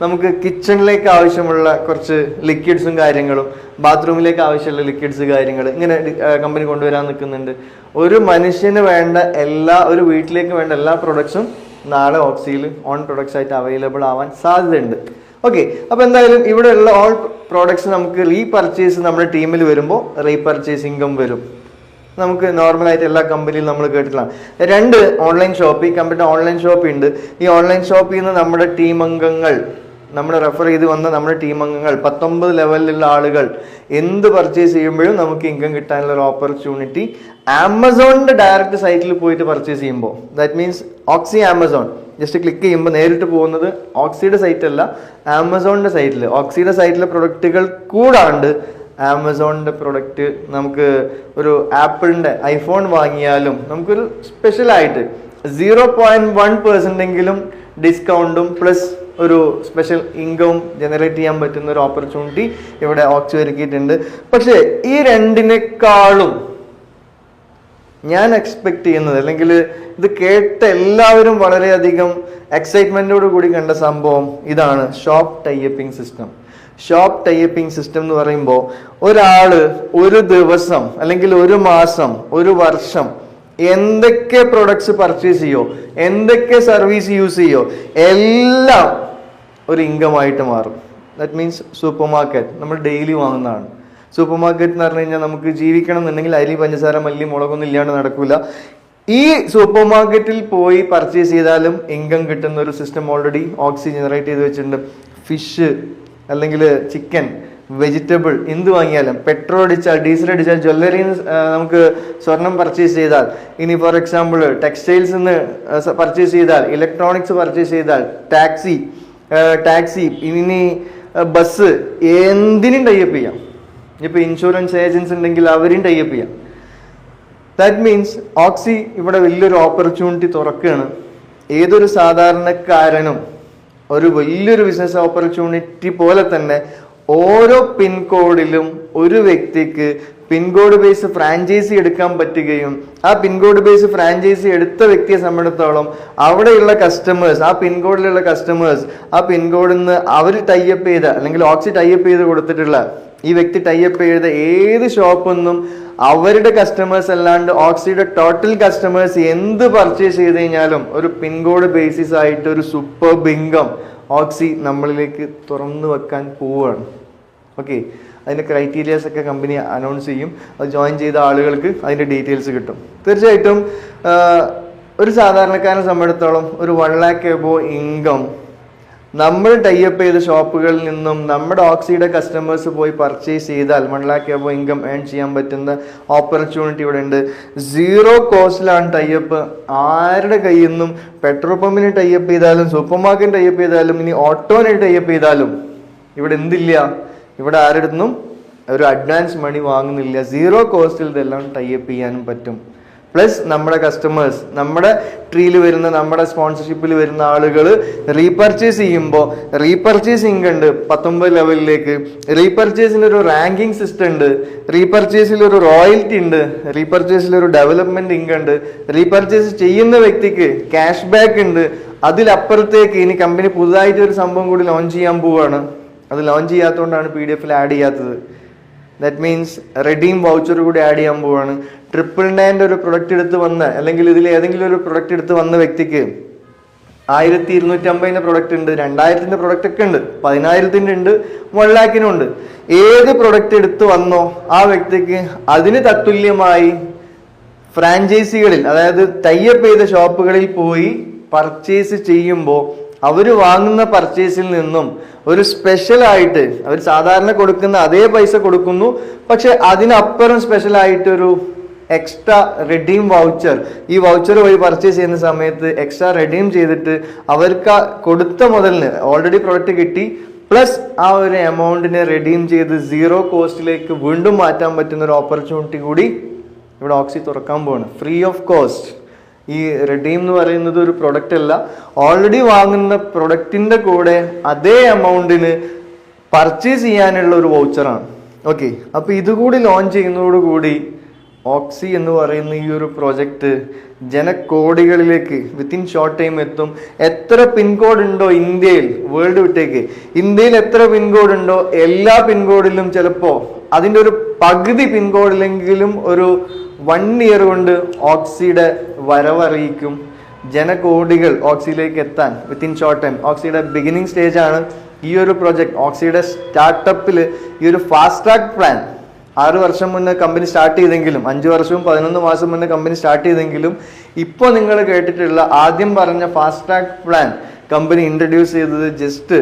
നമുക്ക് കിച്ചണിലേക്ക് ആവശ്യമുള്ള കുറച്ച് ലിക്വിഡ്സും കാര്യങ്ങളും, ബാത്റൂമിലേക്ക് ആവശ്യമുള്ള ലിക്വിഡ്സ് കാര്യങ്ങൾ ഇങ്ങനെ കമ്പനി കൊണ്ടുവരാൻ നിൽക്കുന്നുണ്ട്. ഒരു മനുഷ്യന് വേണ്ട ഒരു വീട്ടിലേക്ക് വേണ്ട എല്ലാ പ്രൊഡക്ട്സും നാളെ ഓക്സിയിൽ ഓൺ പ്രൊഡക്ട്സ് ആയിട്ട് അവൈലബിൾ ആവാൻ സാധ്യതയുണ്ട്. ഓക്കെ, അപ്പോൾ എന്തായാലും ഇവിടെയുള്ള ഓൾ പ്രോഡക്ട്സ് നമുക്ക് റീപർച്ചേസ് നമ്മുടെ ടീമിൽ വരുമ്പോൾ റീപർച്ചേസ് ഇൻകം വരും. നമുക്ക് നോർമലായിട്ട് എല്ലാ കമ്പനിയിലും നമ്മൾ കേട്ടിട്ടുള്ള 2 ഓൺലൈൻ ഷോപ്പ്, ഈ കമ്പനിയുടെ ഓൺലൈൻ ഷോപ്പ് ഉണ്ട്. ഈ ഓൺലൈൻ ഷോപ്പിൽ നിന്ന് നമ്മുടെ ടീം അംഗങ്ങൾ, നമ്മൾ റെഫർ ചെയ്ത് വന്ന നമ്മുടെ ടീം അംഗങ്ങൾ 19 ലെവലിലുള്ള ആളുകൾ എന്ത് പർച്ചേസ് ചെയ്യുമ്പോഴും നമുക്ക് ഇൻകം കിട്ടാനുള്ള ഒരു ഓപ്പർച്യൂണിറ്റി ആമസോണിന്റെ ഡയറക്റ്റ് സൈറ്റിൽ പോയിട്ട് പർച്ചേസ് ചെയ്യുമ്പോൾ, that means oxy Amazon just click ചെയ്യുമ്പോൾ നേരിട്ട് പോകുന്നത് ഓക്സിയുടെ സൈറ്റ് അല്ല, ആമസോണിന്റെ സൈറ്റിൽ. ഓക്സിയുടെ സൈറ്റിലെ പ്രൊഡക്റ്റുകൾ കൂടാണ്ട് ആമസോണിന്റെ പ്രൊഡക്റ്റ് നമുക്ക് ഒരു ആപ്പിളിന്റെ ഐഫോൺ വാങ്ങിയാലും നമുക്കൊരു സ്പെഷ്യലായിട്ട് 0.1% ഡിസ്കൗണ്ടും പ്ലസ് ഒരു സ്പെഷ്യൽ ഇൻകം ജനറേറ്റ് ചെയ്യാൻ പറ്റുന്ന ഒരു ഓപ്പർച്യൂണിറ്റി ഇവിടെ ഓക്സി ഒരുക്കിയിട്ടുണ്ട്. പക്ഷേ ഈ 2നെക്കാളും ഞാൻ എക്സ്പെക്ട് ചെയ്യുന്നത്, അല്ലെങ്കിൽ ഇത് കേട്ട എല്ലാവരും വളരെയധികം എക്സൈറ്റ്മെന്റോട് കൂടി കണ്ട സംഭവം ഇതാണ്, shop typing system. Shop typing system എന്ന് പറയുമ്പോൾ ഒരാള് ഒരു ദിവസം അല്ലെങ്കിൽ ഒരു മാസം ഒരു വർഷം എന്തൊക്കെ പ്രൊഡക്ട്സ് പർച്ചേസ് ചെയ്യോ, എന്തൊക്കെ സർവീസ് യൂസ് ചെയ്യോ, എല്ലാം ഒരു ഇൻകം ആയിട്ട് മാറും. ദാറ്റ് മീൻസ് സൂപ്പർ മാർക്കറ്റ് നമ്മൾ ഡെയിലി വാങ്ങുന്നതാണ്. സൂപ്പർ മാർക്കറ്റ് എന്ന് പറഞ്ഞു കഴിഞ്ഞാൽ നമുക്ക് ജീവിക്കണം എന്നുണ്ടെങ്കിൽ അരി, പഞ്ചസാര, മല്ലി, മുളകൊന്നും ഇല്ലാണ്ട് നടക്കൂല. ഈ സൂപ്പർ മാർക്കറ്റിൽ പോയി പർച്ചേസ് ചെയ്താലും ഇൻകം കിട്ടുന്ന ഒരു സിസ്റ്റം ഓൾറെഡി ഓക്സി ജനറേറ്റ് ചെയ്ത് വെച്ചിട്ടുണ്ട്. ഫിഷ് അല്ലെങ്കിൽ ചിക്കൻ, വെജിറ്റബിൾ എന്ത് വാങ്ങിയാലും, പെട്രോൾ അടിച്ചാൽ, ഡീസൽ അടിച്ചാൽ, ജ്വല്ലറിയിൽ നമുക്ക് സ്വർണം പർച്ചേസ് ചെയ്താൽ, ഇനി ഫോർ എക്സാമ്പിൾ ടെക്സ്റ്റൈൽസ് നിന്ന് പർച്ചേസ് ചെയ്താൽ, ഇലക്ട്രോണിക്സ് പർച്ചേസ് ചെയ്താൽ, ടാക്സി ഇനി ബസ്, എന്തിനും ടൈപ്പ് ചെയ്യാം. ഇപ്പൊ ഇൻഷുറൻസ് ഏജൻസ് ഉണ്ടെങ്കിൽ അവരും ടൈപ്പ് ചെയ്യാം. ദാറ്റ് മീൻസ് ഓക്സി ഇവിടെ വലിയൊരു ഓപ്പർച്യൂണിറ്റി തുറക്കുകയാണ്. ഏതൊരു സാധാരണക്കാരനും ഒരു വലിയൊരു ബിസിനസ് ഓപ്പർച്യൂണിറ്റി പോലെ തന്നെ ഓരോ പിൻകോഡിലും ഒരു വ്യക്തിക്ക് പിൻകോഡ് ബേസ് ഫ്രാഞ്ചൈസി എടുക്കാൻ പറ്റുകയും ആ പിൻകോഡ് ബേസ് ഫ്രാഞ്ചൈസി എടുത്ത വ്യക്തിയെ സംബന്ധിച്ചിടത്തോളം അവിടെയുള്ള കസ്റ്റമേഴ്സ്, ആ പിൻകോഡിലുള്ള കസ്റ്റമേഴ്സ്, ആ പിൻകോഡിൽ നിന്ന് അവർ ടൈപ്പ് ചെയ്ത അല്ലെങ്കിൽ ഓക്സി ടൈപ്പ് ചെയ്ത് കൊടുത്തിട്ടുള്ള ഈ വ്യക്തി ടൈപ്പ് ചെയ്ത ഏത് ഷോപ്പിൽ നിന്നും അവരുടെ കസ്റ്റമേഴ്സ് അല്ലാണ്ട് ഓക്സിയുടെ ടോട്ടൽ കസ്റ്റമേഴ്സ് എന്ത് പർച്ചേസ് ചെയ്ത് കഴിഞ്ഞാലും ഒരു പിൻകോഡ് ബേസിസ് ആയിട്ട് ഒരു സൂപ്പർ ഇൻകം ഓക്സി നമ്മളിലേക്ക് തുറന്നു വെക്കാൻ പോവുകയാണ്. ഓക്കെ, അതിൻ്റെ ക്രൈറ്റീരിയാസ് ഒക്കെ കമ്പനി അനൗൺസ് ചെയ്യും. അത് ജോയിൻ ചെയ്ത ആളുകൾക്ക് അതിൻ്റെ ഡീറ്റെയിൽസ് കിട്ടും. തീർച്ചയായിട്ടും ഒരു സാധാരണക്കാരനെ സംബന്ധിച്ചിടത്തോളം ഒരു 1 lakh എബോ ഇൻകം നമ്മൾ ടൈപ്പ് ചെയ്ത ഷോപ്പുകളിൽ നിന്നും നമ്മുടെ ഓക്സിയുടെ കസ്റ്റമേഴ്സ് പോയി പർച്ചേസ് ചെയ്താൽ 1 lakh എബോ ഇൻകം ഏൺ ചെയ്യാൻ പറ്റുന്ന ഓപ്പർച്യൂണിറ്റി ഇവിടെ ഉണ്ട്. 0 കോസ്റ്റിലാണ് ടൈപ്പ്. ആരുടെ കയ്യിൽ നിന്നും പെട്രോൾ പമ്പിന് ടൈപ്പ് ചെയ്താലും, സൂപ്പർ മാർക്കറ്റ് ടൈപ്പ് ചെയ്താലും, ഇനി ഓട്ടോനെ ടൈപ്പ് ചെയ്താലും ഇവിടെ എന്തില്ല, ഇവിടെ ആരുടെ നിന്നും ഒരു അഡ്വാൻസ് മണി വാങ്ങുന്നില്ല. 0 കോസ്റ്റിൽ ഇതെല്ലാം ടൈപ്പ് ചെയ്യാനും പറ്റും. പ്ലസ് നമ്മുടെ കസ്റ്റമേഴ്സ്, നമ്മുടെ ട്രീയിൽ വരുന്ന, നമ്മുടെ സ്പോൺസർഷിപ്പിൽ വരുന്ന ആളുകൾ റീപർച്ചേസ് ചെയ്യുമ്പോൾ റീപർച്ചേസ് ഇൻകം ഉണ്ട് 19 ലെവലിലേക്ക്. റീപർച്ചേസിന് ഒരു റാങ്കിങ് സിസ്റ്റം ഉണ്ട്. റീപർച്ചേസിൽ ഒരു റോയൽറ്റി ഉണ്ട്. റീപർച്ചേസിൽ ഒരു ഡെവലപ്മെന്റ് ഇൻകം ഉണ്ട്. റീപർച്ചേസ് ചെയ്യുന്ന വ്യക്തിക്ക് ക്യാഷ് ബാക്ക് ഉണ്ട്. അതിലപ്പുറത്തേക്ക് ഇനി കമ്പനി പുതുതായിട്ട് ഒരു സംഭവം കൂടി ലോഞ്ച് ചെയ്യാൻ പോവുകയാണ്. അത് ലോഞ്ച് ചെയ്യാത്തതുകൊണ്ടാണ് PDF ആഡ് ചെയ്യാത്തത്. ദാറ്റ് മീൻസ് റെഡീം വൗച്ചർ കൂടി ആഡ് ചെയ്യാൻ പോവാണ്. 999 ഒരു പ്രൊഡക്റ്റ് എടുത്ത് വന്ന, അല്ലെങ്കിൽ ഇതിൽ ഏതെങ്കിലും ഒരു പ്രൊഡക്റ്റ് എടുത്ത് വന്ന വ്യക്തിക്ക് 1250 പ്രൊഡക്റ്റ് ഉണ്ട്, 2000 പ്രൊഡക്റ്റ് ഒക്കെ ഉണ്ട്, 10,000 ഉണ്ട്, 1 lakh ഉണ്ട്. ഏത് പ്രൊഡക്റ്റ് എടുത്ത് വന്നോ ആ വ്യക്തിക്ക് അതിന് തത്തുല്യമായി ഫ്രാഞ്ചൈസികളിൽ, അതായത് ടൈപ്പ് ചെയ്ത ഷോപ്പുകളിൽ പോയി പർച്ചേസ് ചെയ്യുമ്പോൾ അവർ വാങ്ങുന്ന പർച്ചേസിൽ നിന്നും ഒരു സ്പെഷ്യലായിട്ട് അവർ സാധാരണ കൊടുക്കുന്ന അതേ പൈസ കൊടുക്കുന്നു, പക്ഷെ അതിനപ്പുറം സ്പെഷ്യലായിട്ടൊരു എക്സ്ട്രാ റെഡീം വൗച്ചർ, ഈ വൗച്ചർ വഴി പർച്ചേസ് ചെയ്യുന്ന സമയത്ത് എക്സ്ട്രാ റെഡീം ചെയ്തിട്ട് അവർക്ക് കൊടുത്ത മുതലിന് ഓൾറെഡി പ്രൊഡക്റ്റ് കിട്ടി പ്ലസ് ആ ഒരു എമൗണ്ടിനെ റെഡീം ചെയ്ത് 0 കോസ്റ്റിലേക്ക് വീണ്ടും മാറ്റാൻ പറ്റുന്ന ഒരു ഓപ്പർച്യൂണിറ്റി കൂടി ഇവിടെ ഓക്സി തുറക്കാൻ പോവാണ്, ഫ്രീ ഓഫ് കോസ്റ്റ്. ഈ റെഡീം എന്ന് പറയുന്നത് ഒരു പ്രൊഡക്റ്റ് അല്ല, ഓൾറെഡി വാങ്ങുന്ന പ്രൊഡക്റ്റിന്റെ കൂടെ അതേ എമൗണ്ടിന് പർച്ചേസ് ചെയ്യാനുള്ള ഒരു വൗച്ചറാണ്. ഓക്കെ, അപ്പൊ ഇതുകൂടി ലോഞ്ച് ചെയ്യുന്നതോടുകൂടി ഓക്സി എന്ന് പറയുന്ന ഈ ഒരു പ്രോജക്റ്റ് ജനകോടികളിലേക്ക് വിത്തിൻ ഷോർട്ട് ടൈം എത്തും. എത്ര പിൻകോഡ് ഉണ്ടോ ഇന്ത്യയിൽ, വേൾഡ് വിട്ടേക്ക്, ഇന്ത്യയിൽ എത്ര പിൻകോഡ് ഉണ്ടോ എല്ലാ പിൻകോഡിലും ചിലപ്പോ അതിൻ്റെ ഒരു പകുതി പിൻകോഡിലെങ്കിലും ഒരു 1 ഇയർ കൊണ്ട് ഓക്സിയുടെ വരവറിയിക്കും. ജനകോടികൾ ഓക്സിയിലേക്ക് എത്താൻ വിത്തിൻ ഷോർട്ട് ടൈം. ഓക്സിയുടെ ബിഗിനിങ് സ്റ്റേജ് ആണ് ഈ ഒരു പ്രോജക്റ്റ്. ഓക്സിയുടെ സ്റ്റാർട്ടപ്പിൽ ഈ ഒരു ഫാസ്റ്റ് ട്രാക്ക് പ്ലാൻ 6 വർഷം മുന്നേ കമ്പനി സ്റ്റാർട്ട് ചെയ്തെങ്കിലും 5 വർഷവും 11 മാസം മുന്നേ കമ്പനി സ്റ്റാർട്ട് ചെയ്തെങ്കിലും ഇപ്പോൾ നിങ്ങൾ കേട്ടിട്ടുള്ള ആദ്യം പറഞ്ഞ fast track plan company introduce ചെയ്തത് ജസ്റ്റ്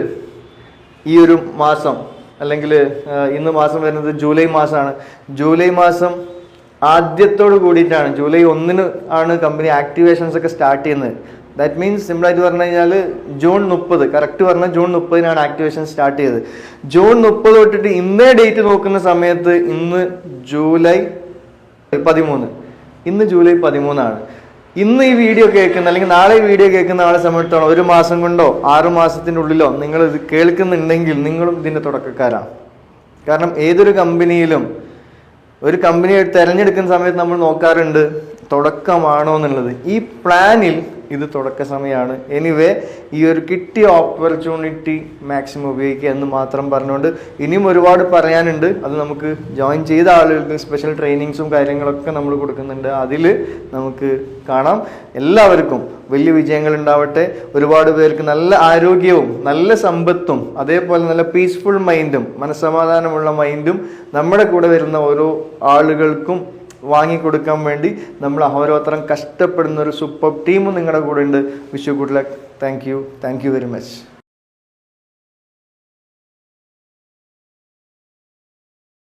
ഈ ഒരു മാസം, അല്ലെങ്കിൽ ഇന്ന് മാസം വരുന്നത് ജൂലൈ മാസമാണ്. ജൂലൈ മാസം ആദ്യത്തോട് കൂടിയിട്ടാണ്, ജൂലൈ 1 ആണ് കമ്പനി ആക്ടിവേഷൻസ് ഒക്കെ സ്റ്റാർട്ട് ചെയ്യുന്നത്. ദാറ്റ് മീൻസ് സിമ്പിളായിട്ട് പറഞ്ഞു കഴിഞ്ഞാൽ ജൂൺ 30, കറക്റ്റ് പറഞ്ഞാൽ ജൂൺ 30 ആക്ടിവേഷൻ സ്റ്റാർട്ട് ചെയ്തത്. ജൂൺ 30 തൊട്ടിട്ട് ഇന്നേ ഡേറ്റ് നോക്കുന്ന സമയത്ത് ഇന്ന് ജൂലൈ 13, ഇന്ന് ജൂലൈ 13 ഇന്ന് ഈ വീഡിയോ കേൾക്കുന്ന അല്ലെങ്കിൽ നാളെ ഈ വീഡിയോ കേൾക്കുന്ന ആളെ സംബന്ധിച്ചിടത്തോളം 1 മാസം കൊണ്ടോ 6 മാസത്തിൻ്റെ ഉള്ളിലോ നിങ്ങൾ ഇത് കേൾക്കുന്നുണ്ടെങ്കിൽ നിങ്ങളും ഇതിൻ്റെ തുടക്കക്കാരാണ്. കാരണം ഏതൊരു കമ്പനിയിലും ഒരു കമ്പനിയെ തിരഞ്ഞെടുക്കുന്ന സമയത്ത് നമ്മൾ നോക്കാറുണ്ട് തുടക്കമാണോ എന്നുള്ളത്. ഈ പ്ലാനിൽ ഇത് തുടക്ക സമയമാണ്. എനിവേ ഈ ഒരു കിട്ടിയ ഓപ്പർച്യൂണിറ്റി മാക്സിമം ഉപയോഗിക്കുക എന്ന് മാത്രം പറഞ്ഞുകൊണ്ട് ഇനിയും ഒരുപാട് പറയാനുണ്ട്. അത് നമുക്ക് ജോയിൻ ചെയ്ത ആളുകൾക്ക് സ്പെഷ്യൽ ട്രെയിനിങ്സും കാര്യങ്ങളൊക്കെ നമ്മൾ കൊടുക്കുന്നുണ്ട്. അതിൽ നമുക്ക് കാണാം. എല്ലാവർക്കും വലിയ വിജയങ്ങൾ ഉണ്ടാവട്ടെ. ഒരുപാട് പേർക്ക് നല്ല ആരോഗ്യവും നല്ല സമ്പത്തും അതേപോലെ നല്ല പീസ്ഫുൾ മൈൻഡും മനസ്സമാധാനമുള്ള മൈൻഡും നമ്മുടെ കൂടെ വരുന്ന ഓരോ ആളുകൾക്കും വാങ്ങിക്കൊടുക്കാൻ വേണ്ടി നമ്മൾ അഹോരാത്രം കഷ്ടപ്പെടുന്ന ഒരു സൂപ്പർ ടീമും നിങ്ങളുടെ കൂടെ ഉണ്ട്. Wish you good luck. Thank you very much.